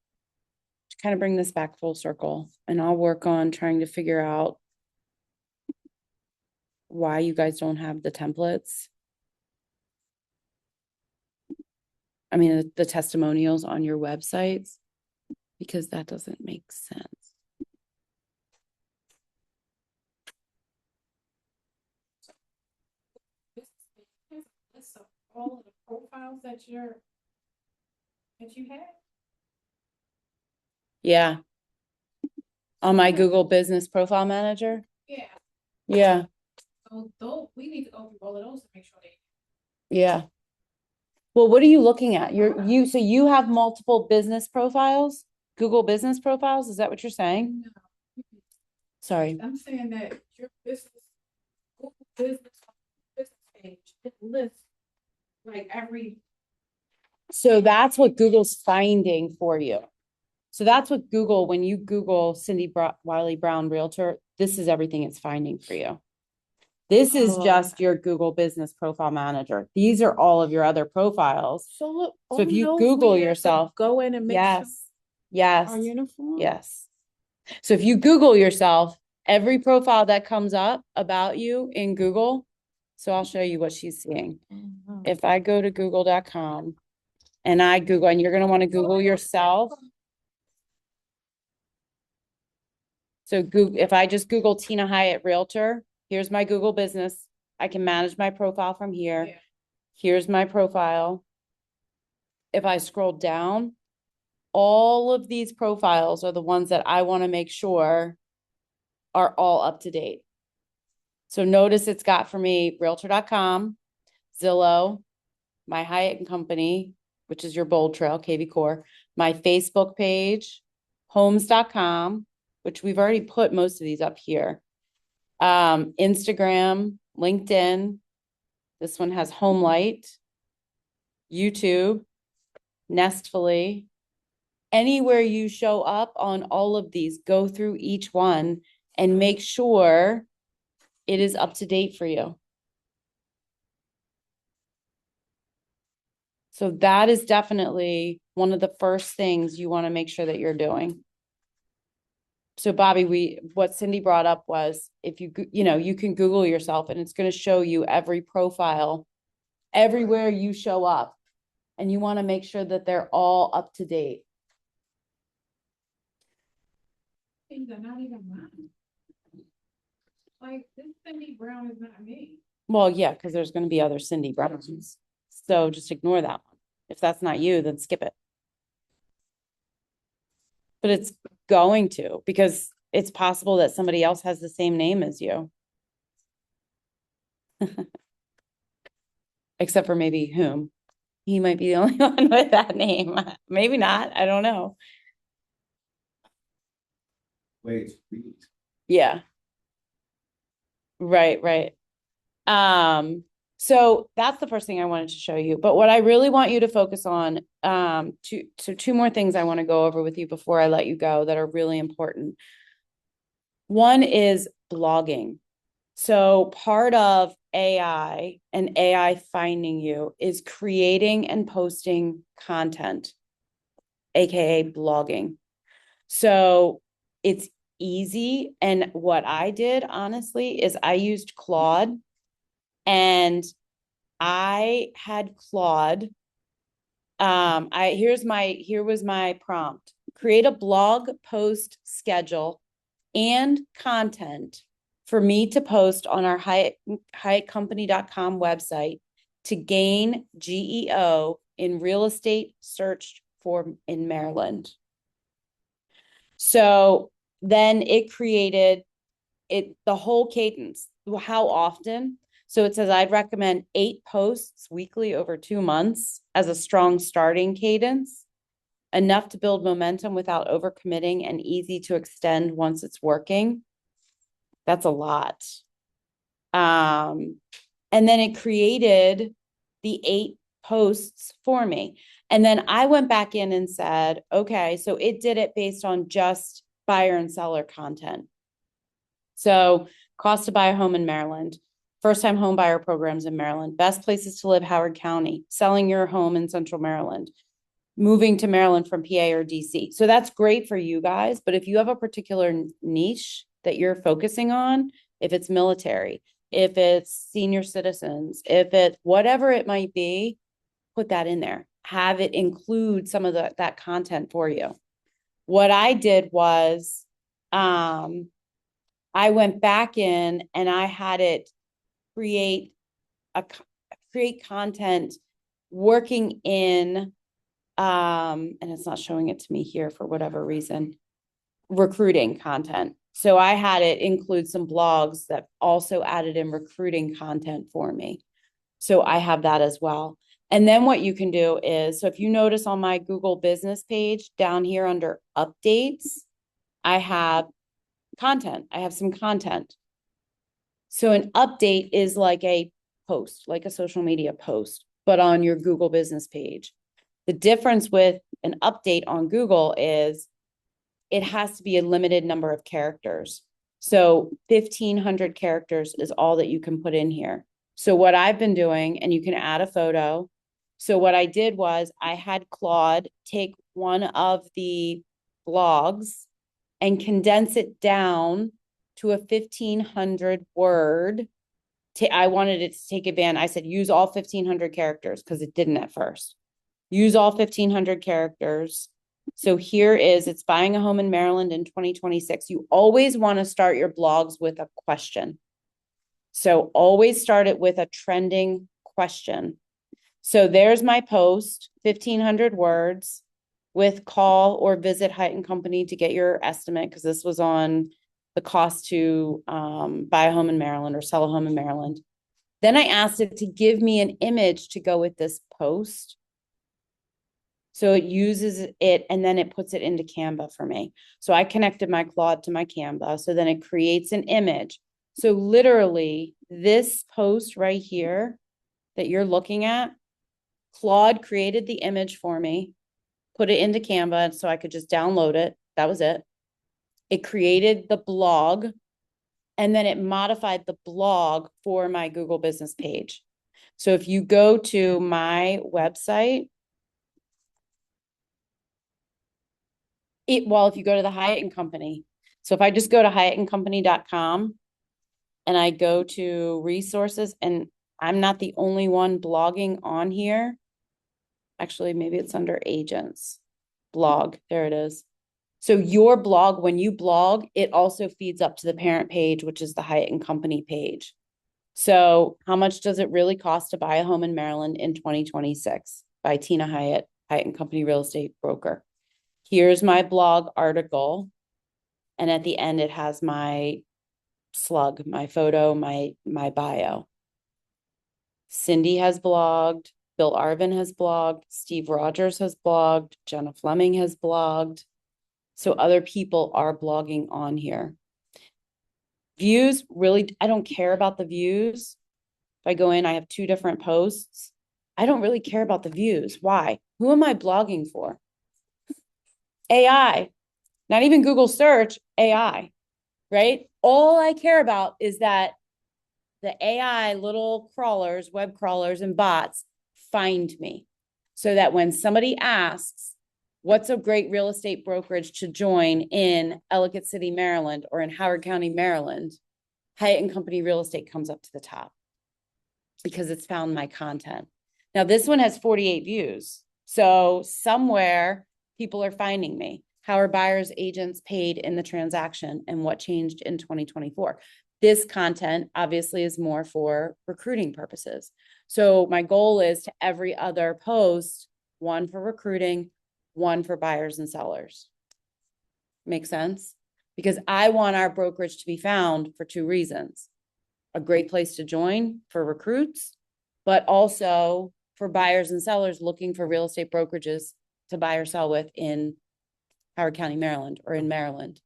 to kind of bring this back full circle, and I'll work on trying to figure out why you guys don't have the templates. I mean, the testimonials on your websites, because that doesn't make sense. This list of all of the profiles that you have. Yeah. On my Google Business Profile Manager. Yeah, Yeah. so those, we need to go through all of those to make sure they. Yeah. Well, what are you looking at? So you have multiple business profiles, Google business profiles? Is that what you're saying? No. Sorry. I'm saying that your business, Google business page, it lists like every. So that's what Google's finding for you. So that's what Google, when you Google Cindy Wiley Brown Realtor, this is everything it's finding for you. This is just your Google Business Profile Manager. These are all of your other profiles. So look. So if you Google yourself, Go in and make sure yes, our uniform. yes. So if you Google yourself, every profile that comes up about you in Google, so I'll show you what she's seeing. If I go to google.com and I Google, and you're going to want to Google yourself. So Google, if I just Google Tina Hyatt Realtor, here's my Google business. I can manage my profile from here. Yeah. Here's my profile. If I scroll down, all of these profiles are the ones that I want to make sure are all up to date. So notice it's got for me Realtor.com, Zillow, my Hyatt Company, which is your Bold Trail, KV Core, my Facebook page, Homes.com, which we've already put most of these up here. Instagram, LinkedIn, This one has Home Light, YouTube, Nestfully. Anywhere you show up on all of these, go through each one and make sure it is up to date for you. So that is definitely one of the first things you want to make sure that you're doing. So Bobby, what Cindy brought up was if you can Google yourself and it's going to show you every profile everywhere you show up, and you want to make sure that they're all up to date. Things are not even mine. Like, this Cindy Brown is not me. Well, yeah, because there's going to be other Cindy Browns. So just ignore that one. If that's not you, then skip it. But it's going to, because it's possible that somebody else has the same name as you. Except for maybe whom. He might be the only one with that name. Maybe not. I don't know. Wait, Yeah. Right. So that's the first thing I wanted to show you. But what I really want you to focus on, two more things I want to go over with you before I let you go that are really important. One is blogging. So part of AI and AI finding you is creating and posting content, aka blogging. So it's easy. And what I did, honestly, is I used Claude, and I had Claude. Here was my prompt: create a blog post schedule and content for me to post on our HyattCompany.com website to gain GEO in real estate searched for in Maryland. So then it created the whole cadence. How often? So it says I'd recommend 8 posts weekly over 2 months as a strong starting cadence, enough to build momentum without overcommitting and easy to extend once it's working. That's a lot. And then it created the 8 posts for me. And then I went back in and said, okay, so it did it based on just buyer and seller content. So cost to buy a home in Maryland, first-time home buyer programs in Maryland, best places to live, Howard County, selling your home in Central Maryland, moving to Maryland from PA or DC. So that's great for you guys. But if you have a particular niche that you're focusing on, if it's military, if it's senior citizens, if it's whatever it might be, put that in there. Have it include some of that content for you. What I did was, I went back in and I had it create content working in, and it's not showing it to me here for whatever reason, recruiting content. So I had it include some blogs that also added in recruiting content for me. So I have that as well. And then what you can do is, so if you notice on my Google business page down here under updates, I have content. I have some content. So an update is like a post, like a social media post, but on your Google business page. The difference with an update on Google is it has to be a limited number of characters. So 1,500 characters is all that you can put in here. So what I've been doing, and you can add a photo. So what I did was I had Claude take one of the blogs and condense it down to a 1,500 word. I wanted it to take advantage. I said, use all 1,500 characters because it didn't at first. Use all 1,500 characters. So here is, it's buying a home in Maryland in 2026. You always want to start your blogs with a question. So always start it with a trending question. So there's my post, 1,500 words, with call or visit Hyatt Company to get your estimate, because this was on the cost to buy a home in Maryland or sell a home in Maryland. Then I asked it to give me an image to go with this post. So it uses it and then it puts it into Canva for me. So I connected my Claude to my Canva. So then it creates an image. So literally this post right here that you're looking at, Claude created the image for me, put it into Canva so I could just download it. That was it. It created the blog, and then it modified the blog for my Google business page. So if you go to my website, if you go to the Hyatt Company, so if I just go to hyattandcompany.com and I go to resources, and I'm not the only one blogging on here. Actually, maybe it's under agents. Blog, there it is. So your blog, when you blog, it also feeds up to the parent page, which is the Hyatt Company page. So how much does it really cost to buy a home in Maryland in 2026 by Tina Hyatt, Hyatt Company Real Estate Broker? Here's my blog article. And at the end, it has my slug, my photo, my bio. Cindy has blogged. Bill Arvin has blogged. Steve Rogers has blogged. Jenna Fleming has blogged. So other people are blogging on here. Views, really, I don't care about the views. If I go in, I have 2 different posts. I don't really care about the views. Why? Who am I blogging for? AI, not even Google search, AI, right? All I care about is that the AI little crawlers, web crawlers, and bots find me so that when somebody asks, what's a great real estate brokerage to join in Ellicott City, Maryland, or in Howard County, Maryland, Hyatt Company Real Estate comes up to the top because it's found my content. Now, this one has 48 views. So somewhere people are finding me. How are buyers agents paid in the transaction and what changed in 2024? This content obviously is more for recruiting purposes. So my goal is to every other post, 1 for recruiting, 1 for buyers and sellers. Make sense? Because I want our brokerage to be found for 2 reasons. A great place to join for recruits, but also for buyers and sellers looking for real estate brokerages to buy or sell with in Howard County, Maryland, or in Maryland.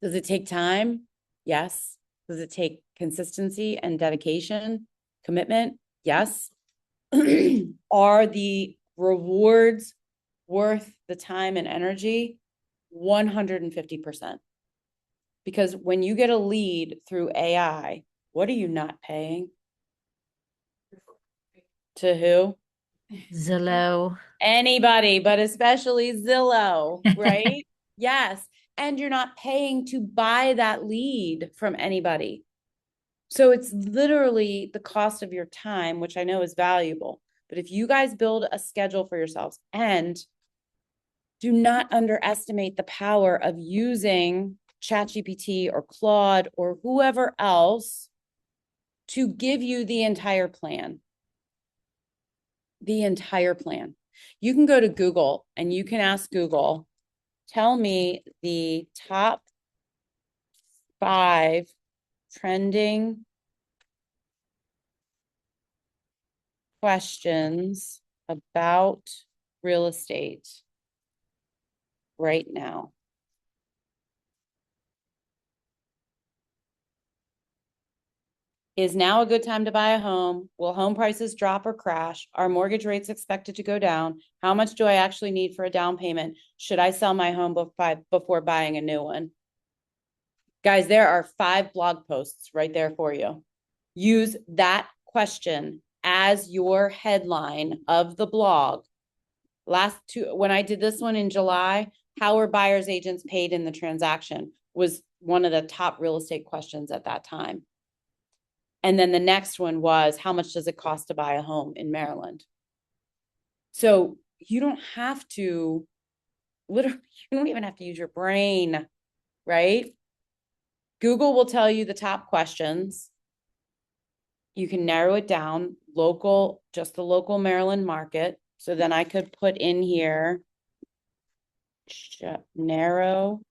Does it take time? Yes. Does it take consistency and dedication, commitment? Yes. Are the rewards worth the time and energy? 150%. Because when you get a lead through AI, what are you not paying? To who? Zillow. Anybody, but especially Zillow, right? Yes. And you're not paying to buy that lead from anybody. So it's literally the cost of your time, which I know is valuable. But if you guys build a schedule for yourselves, and do not underestimate the power of using ChatGPT or Claude or whoever else to give you the entire plan. The entire plan. You can go to Google and you can ask Google, tell me the top 5 trending questions about real estate right now. Is now a good time to buy a home? Will home prices drop or crash? Are mortgage rates expected to go down? How much do I actually need for a down payment? Should I sell my home before buying a new one? Guys, there are 5 blog posts right there for you. Use that question as your headline of the blog. When I did this one in July, how were buyers agents paid in the transaction was one of the top real estate questions at that time. And then the next one was, how much does it cost to buy a home in Maryland? So you don't have to, literally, you don't even have to use your brain, right? Google will tell you the top questions. You can narrow it down, just the local Maryland market. So then I could put in here, narrow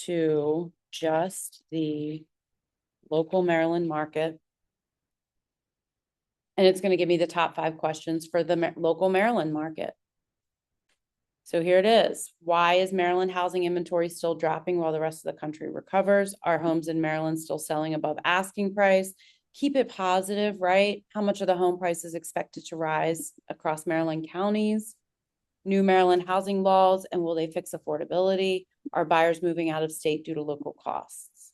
to just the local Maryland market. And it's going to give me the top 5 questions for the local Maryland market. So here it is. Why is Maryland housing inventory still dropping while the rest of the country recovers? Are homes in Maryland still selling above asking price? keep it positive, right? How much are the home prices expected to rise across Maryland counties? New Maryland housing laws, and will they fix affordability? Are buyers moving out of state due to local costs?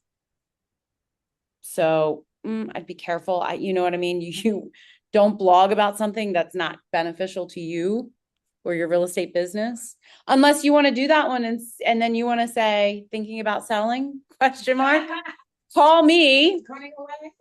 So I'd be careful. You know what I mean? You don't blog about something that's not beneficial to you or your real estate business, unless you want to do that one and then you want to say thinking about selling question mark. Call me,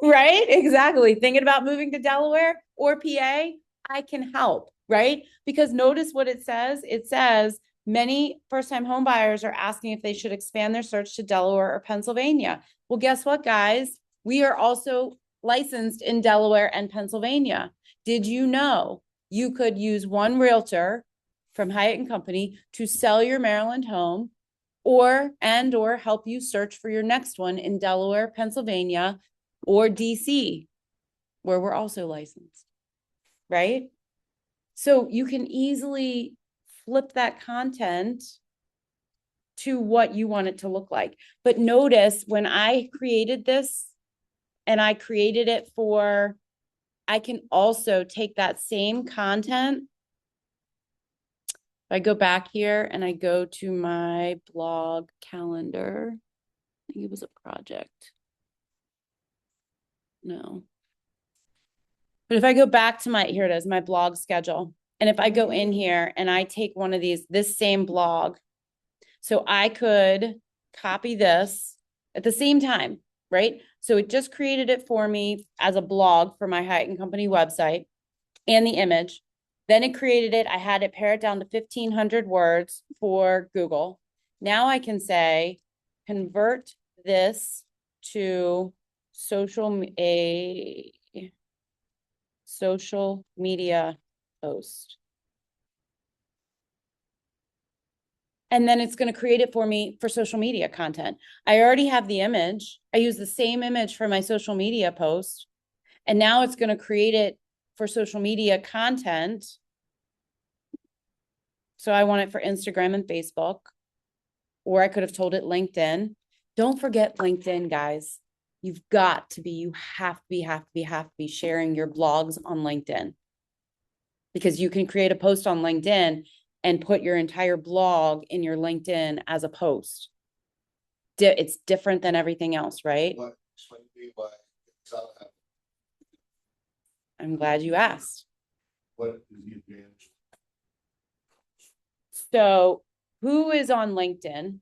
right? Exactly. Thinking about moving to Delaware or PA, I can help, right? Because notice what it says. It says many first-time home buyers are asking if they should expand their search to Delaware or Pennsylvania. Well, guess what, guys? We are also licensed in Delaware and Pennsylvania. Did you know you could use one realtor from Hyatt Company to sell your Maryland home or help you search for your next one in Delaware, Pennsylvania, or DC, where we're also licensed, right? So you can easily flip that content to what you want it to look like. But notice when I created this and I created it for, I can also take that same content. I go back here and I go to my blog calendar. I think it was a project. No. But if I go back to here it is, my blog schedule. And if I go in here and I take one of these, this same blog, so I could copy this at the same time, right? So it just created it for me as a blog for my Hyatt Company website and the image. Then it created it. I had it pare it down to 1,500 words for Google. Now I can say, convert this to social media post. And then it's going to create it for me for social media content. I already have the image. I use the same image for my social media post. And now it's going to create it for social media content. So I want it for Instagram and Facebook, or I could have told it LinkedIn. Don't forget LinkedIn, guys. You have to be sharing your blogs on LinkedIn, because you can create a post on LinkedIn and put your entire blog in your LinkedIn as a post. It's different than everything else, right? What, explain to me why it's not happening. I'm glad you asked. What is the advantage? So who is on LinkedIn?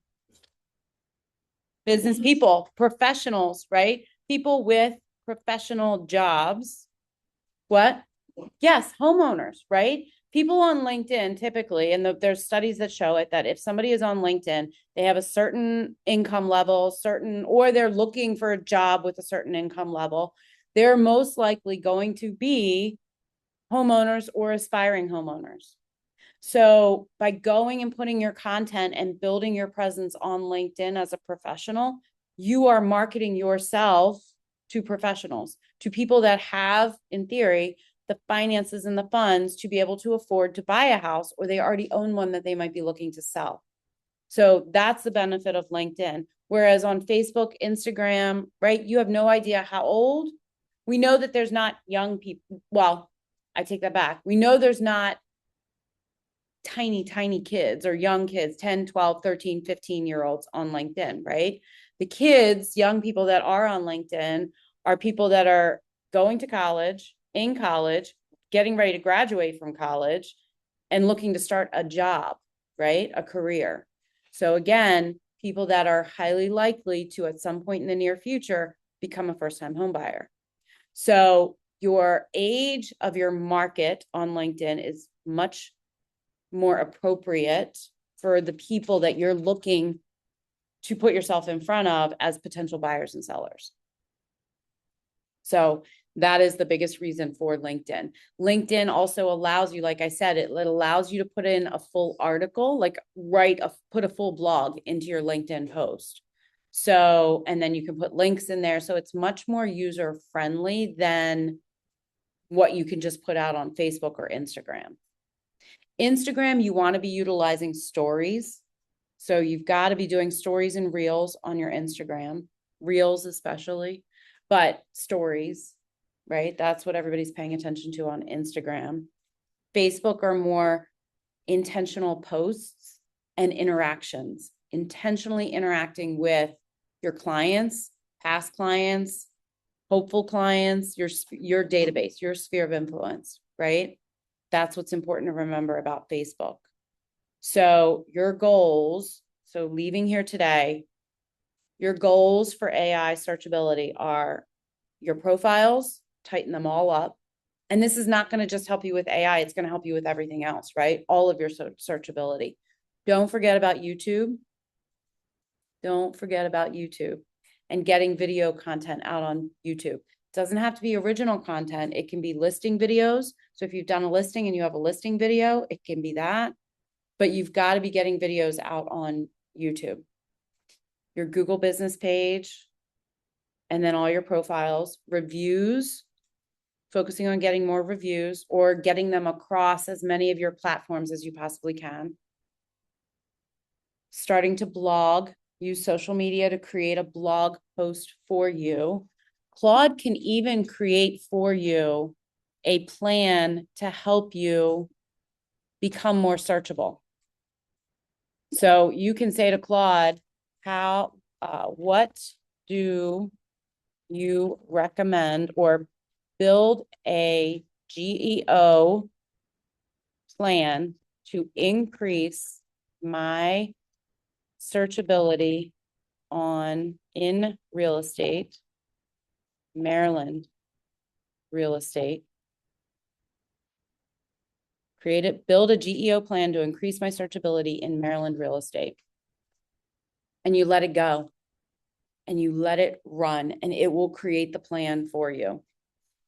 Business people, professionals, right? People with professional jobs. What? Yes, homeowners, right? People on LinkedIn typically, and there's studies that show it, that if somebody is on LinkedIn, they have a certain income level, or they're looking for a job with a certain income level, they're most likely going to be homeowners or aspiring homeowners. So by going and putting your content and building your presence on LinkedIn as a professional, you are marketing yourself to professionals, to people that have, in theory, the finances and the funds to be able to afford to buy a house, or they already own one that they might be looking to sell. So that's the benefit of LinkedIn. Whereas on Facebook, Instagram, right, you have no idea how old. We know that there's not young people. Well, I take that back. We know there's not tiny kids or young kids, 10, 12, 13, 15-year-olds on LinkedIn, right? The kids, young people that are on LinkedIn are people that are going to college, in college, getting ready to graduate from college, and looking to start a job, right? A career. So again, people that are highly likely to, at some point in the near future, become a first-time home buyer. So your age of your market on LinkedIn is much more appropriate for the people that you're looking to put yourself in front of as potential buyers and sellers. So that is the biggest reason for LinkedIn. LinkedIn also allows you, like I said, it allows you to put in a full article, like put a full blog into your LinkedIn post. So, and then you can put links in there. So it's much more user friendly than what you can just put out on Facebook or Instagram. Instagram, you want to be utilizing stories. So you've got to be doing stories and reels on your Instagram, reels especially, but stories. right? That's what everybody's paying attention to on Instagram. Facebook are more intentional posts and interactions, intentionally interacting with your clients, past clients, hopeful clients, your database, your sphere of influence, right? That's what's important to remember about Facebook. So your goals, so leaving here today, your goals for AI searchability are your profiles, tighten them all up. And this is not going to just help you with AI, it's going to help you with everything else, right? All of your searchability. Don't forget about YouTube. Don't forget about YouTube and getting video content out on YouTube. It doesn't have to be original content. It can be listing videos. So if you've done a listing and you have a listing video, it can be that. But you've got to be getting videos out on YouTube. Your Google business page, and then all your profiles, reviews, focusing on getting more reviews or getting them across as many of your platforms as you possibly can. Starting to blog, use social media to create a blog post for you. Claude can even create for you a plan to help you become more searchable. So you can say to Claude, what do you recommend, or build a GEO plan to increase my searchability in real estate, Maryland real estate. Build a GEO plan to increase my searchability in Maryland real estate. And you let it go and you let it run, and it will create the plan for you.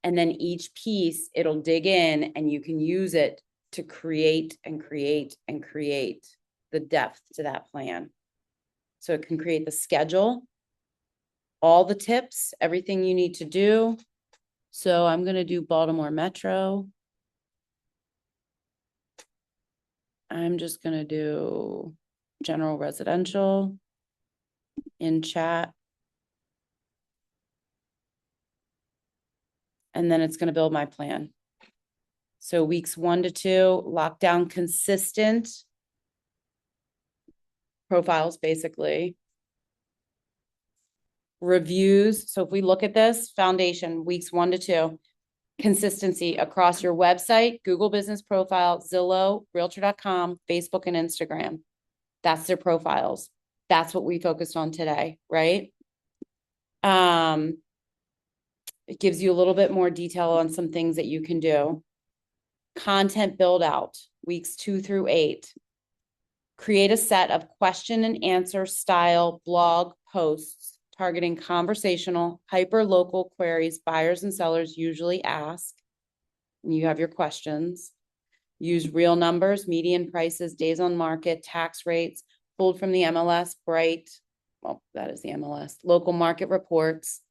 And then each piece, it'll dig in and you can use it to create and create and create the depth to that plan. So it can create the schedule, all the tips, everything you need to do. So I'm going to do Baltimore Metro. I'm just going to do general residential in chat. And then it's going to build my plan. So weeks 1 to 2, lock down consistent profiles, basically. Reviews. So if we look at this foundation, weeks 1 to 2, consistency across your website, Google business profile, Zillow, Realtor.com, Facebook, and Instagram. That's their profiles. That's what we focused on today, right? It gives you a little bit more detail on some things that you can do. Content build out, weeks 2 through 8. Create a set of question and answer style blog posts targeting conversational, hyper-local queries buyers and sellers usually ask. And you have your questions. Use real numbers, median prices, days on market, tax rates, pulled from the MLS, Bright. Well, that is the MLS. Local market reports.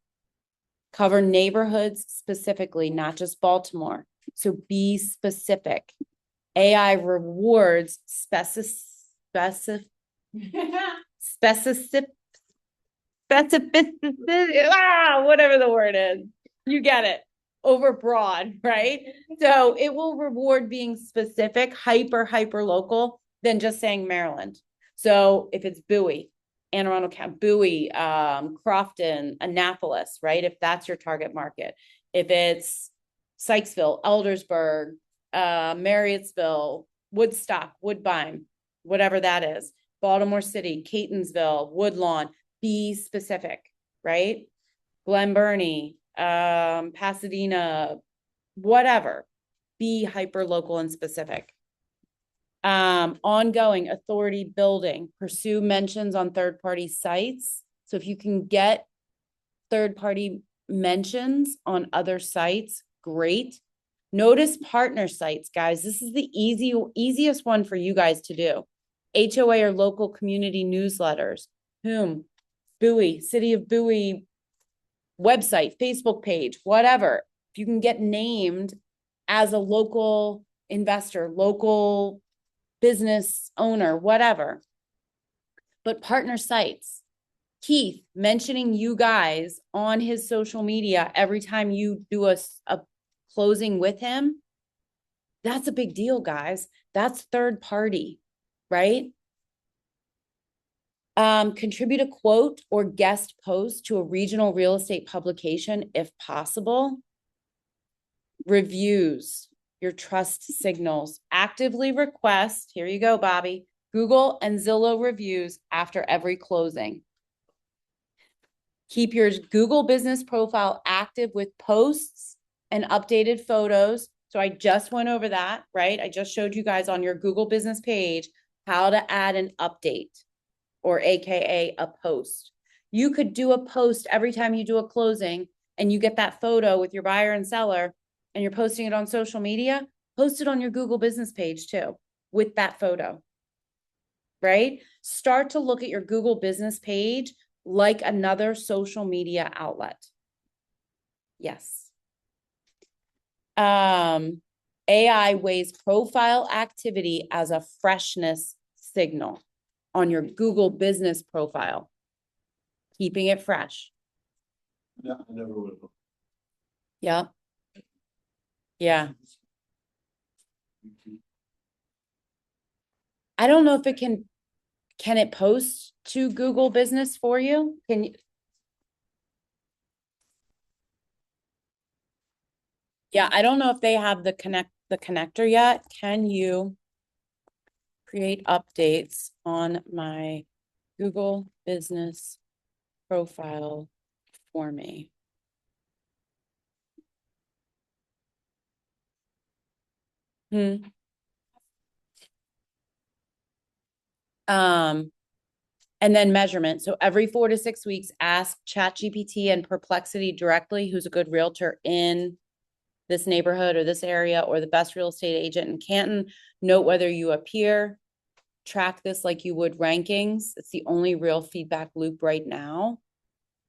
Cover neighborhoods specifically, not just Baltimore. So be specific. AI rewards specificity, whatever the word is. You get it. Over broad, right? So it will reward being specific, hyper local than just saying Maryland. So if it's Bowie, Anne Arundel County, Bowie, Crofton, Annapolis, right? If that's your target market. If it's Sykesville, Eldersburg, Marriottsville, Woodstock, Woodbine, whatever that is, Baltimore City, Catonsville, Woodlawn, be specific, right? Glen Burnie, Pasadena, whatever, be hyper local and specific. Ongoing authority building, pursue mentions on third-party sites. So if you can get third-party mentions on other sites, great. Notice partner sites, guys. This is the easiest one for you guys to do. HOA or local community newsletters. Bowie, City of Bowie website, Facebook page, whatever. If you can get named as a local investor, local business owner, whatever. But partner sites, Keith mentioning you guys on his social media every time you do a closing with him, that's a big deal, guys. That's third party, right? Contribute a quote or guest post to a regional real estate publication if possible. Reviews, your trust signals. Actively request, here you go, Bobby, Google and Zillow reviews after every closing. Keep your Google business profile active with posts and updated photos. So I just went over that, right? I just showed you guys on your Google business page how to add an update, or AKA a post. You could do a post every time you do a closing and you get that photo with your buyer and seller and you're posting it on social media, post it on your Google business page too with that photo, right? Start to look at your Google business page like another social media outlet. Yes. AI weighs profile activity as a freshness signal on your Google business profile, keeping it fresh. Yeah, I never would have. Yeah. Yeah. I don't know if it can it post to Google business for you? Can you? Yeah, I don't know if they have the connector yet. Can you create updates on my Google business profile for me? And then measurement. So every 4 to 6 weeks, ask ChatGPT and Perplexity directly who's a good realtor in this neighborhood or this area, or the best real estate agent in Canton. Note whether you appear. Track this like you would rankings. It's the only real feedback loop right now,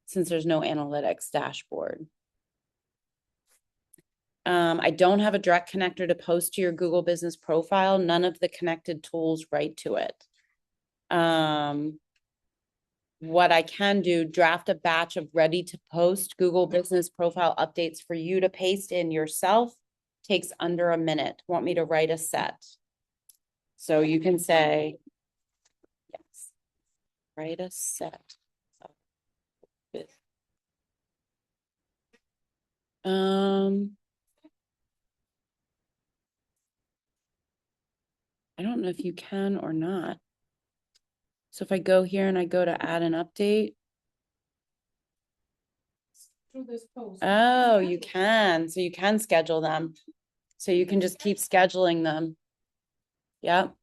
since there's no analytics dashboard. I don't have a direct connector to post to your Google business profile. None of the connected tools write to it. What I can do, draft a batch of ready to post Google business profile updates for you to paste in yourself. Takes under a minute. Want me to write a set? So you can say, yes, write a set. I don't know if you can or not. So if I go here and I go to add an update. Through this post. Oh, you can. So you can schedule them. So you can just keep scheduling them. Yep.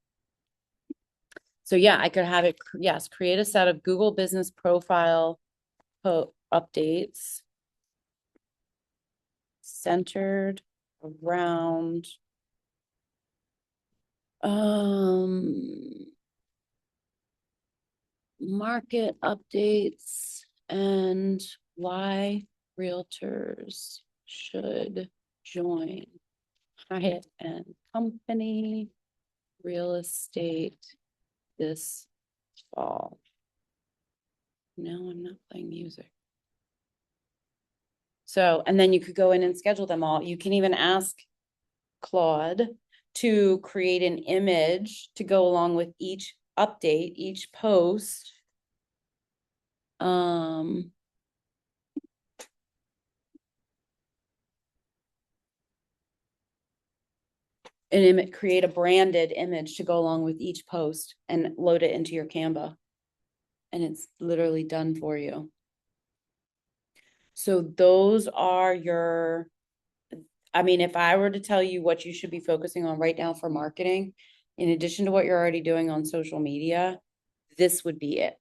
So yeah, I could have it, yes, create a set of Google business profile updates centered around market updates and why realtors should join Hyatt and Company Real Estate this fall. No, I'm not playing music. So, and then you could go in and schedule them all. You can even ask Claude to create an image to go along with each update, each post. And create a branded image to go along with each post and load it into your Canva. And it's literally done for you. So those are your, I mean, if I were to tell you what you should be focusing on right now for marketing, in addition to what you're already doing on social media, this would be it.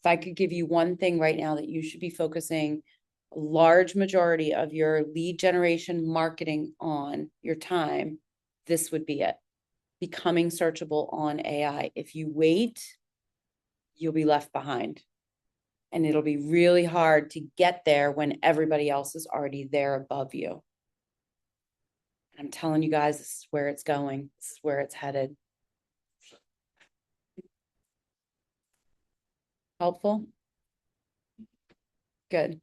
If I could give you one thing right now that you should be focusing a large majority of your lead generation marketing on your time, this would be it. Becoming searchable on AI. If you wait, you'll be left behind. And it'll be really hard to get there when everybody else is already there above you. I'm telling you guys, this is where it's going. This is where it's headed. Helpful? Good.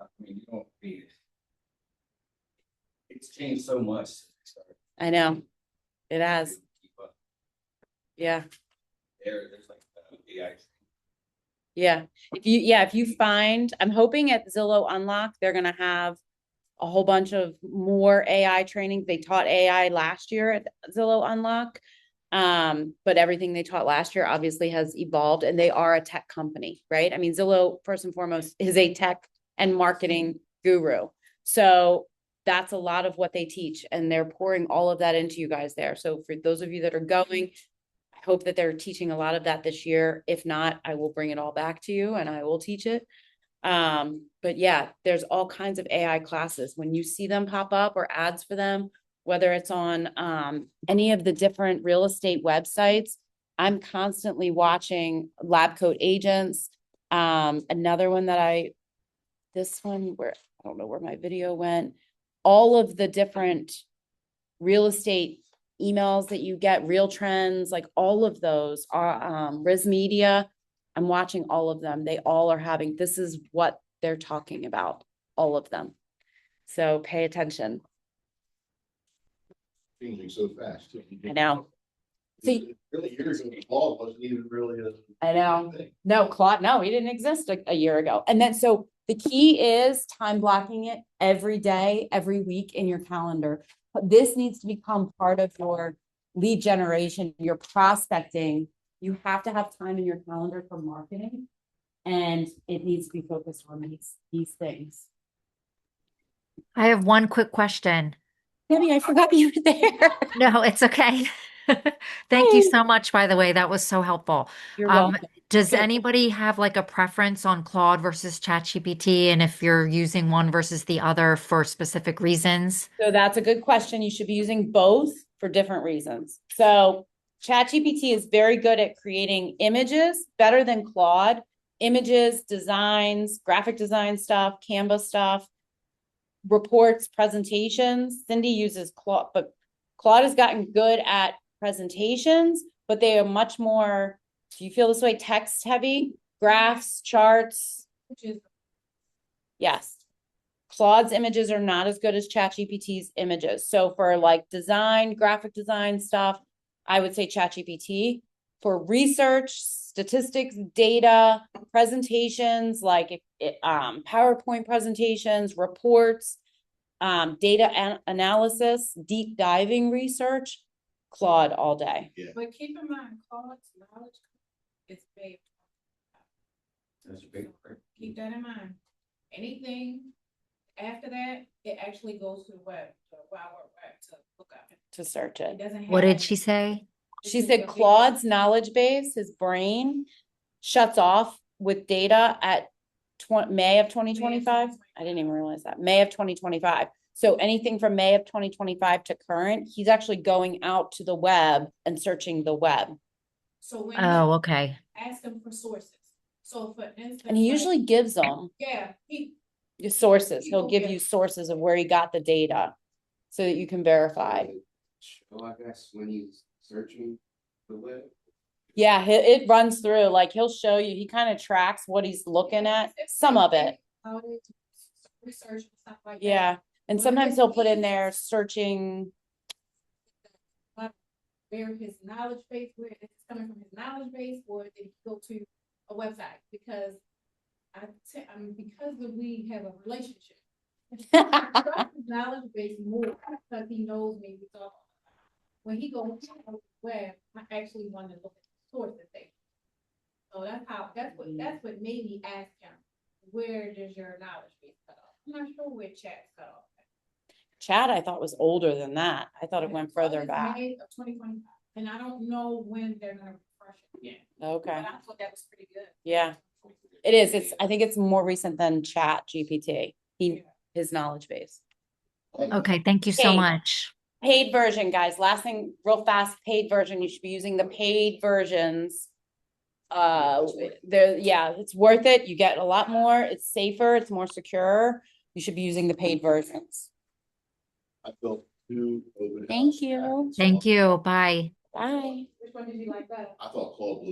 I mean, you don't need it. It's changed so much. Since we started. I know. It has. Keep up. Yeah. There's like AI. Yeah. If you find, I'm hoping at Zillow Unlock, they're going to have a whole bunch of more AI training. They taught AI last year at Zillow Unlock. But everything they taught last year obviously has evolved, and they are a tech company, right? I mean, Zillow, first and foremost, is a tech and marketing guru. So that's a lot of what they teach, and they're pouring all of that into you guys there. So for those of you that are going, I hope that they're teaching a lot of that this year. If not, I will bring it all back to you and I will teach it. But yeah, there's all kinds of AI classes. When you see them pop up or ads for them, whether it's on any of the different real estate websites, I'm constantly watching Lab Coat Agents. Another one that this one where I don't know where my video went. All of the different real estate emails that you get, Real Trends, like all of those are Riz Media. I'm watching all of them. They all are having, this is what they're talking about, all of them. So pay attention. Changing so fast. I know. See, Really, years ago, Claude wasn't even really a. I know. thing. No, Claude, no, he didn't exist a year ago. And then, so the key is time blocking it every day, every week in your calendar. But this needs to become part of your lead generation, your prospecting. You have to have time in your calendar for marketing, and it needs to be focused on these things. I have one quick question. Debbie, I forgot you were there. No, it's okay. Thank you Hey. so much, by the way. That was so helpful. You're welcome. Does Good. anybody have like a preference on Claude versus ChatGPT, and if you're using one versus the other for specific reasons? So that's a good question. You should be using both for different reasons. So ChatGPT is very good at creating images, better than Claude. Images, designs, graphic design stuff, Canva stuff, reports, presentations. Cindy uses Claude, but Claude has gotten good at presentations, but they are much more, do you feel this way, text heavy, graphs, charts? Which is Yes. Claude's images are not as good as ChatGPT's images. So for like design, graphic design stuff, I would say ChatGPT. For research, statistics, data, presentations, like PowerPoint presentations, reports, data analysis, deep diving research, Claude all day. But keep in mind, Claude's knowledge is big. That's a big. Keep that in mind. Anything after that, it actually goes to the web, to the Wild Web to look up. To search It it. doesn't have. What did she say? She said Claude's knowledge base, his brain, shuts off with data at May of 2025. I didn't even realize that. May of 2025. So anything from May of 2025 to current, he's actually going out to the web and searching the web. So when Oh, you okay. ask them for sources. So for instance. And he usually gives them Yeah, the sources. He'll give you sources of where he got the data so that you can verify. So I guess when he's searching the web. Yeah, it runs through, like he'll show you, he kind of tracks what he's looking at, some of it. How they research and stuff like that. Yeah, and sometimes he'll put in there searching. Where his knowledge base, where it's coming from his knowledge base, or did he go to a website? Because because we have a relationship. I trust his knowledge base more because he knows me. We talk. When he goes to the web, I actually want to look at the source of things. So that's what made me ask him, where does your knowledge base cut off? I'm not sure where chat's cut off. Chat, I thought was older than that. I thought it went further It's back. May of 2025, and I don't know when they're gonna refresh it again. Okay, But I thought that was pretty good. yeah, it is. I think it's more recent than Chat GPT. His knowledge base. Okay, thank you so Hey. much. Paid version, guys. Last thing, real fast, paid version. You should be using the paid versions. It's worth it. You get a lot more. It's safer. It's more secure. You should be using the paid versions. I built two open. Thank house you. tracking Thank software. you. Bye. Bye. Which one did you like better? I thought Claude was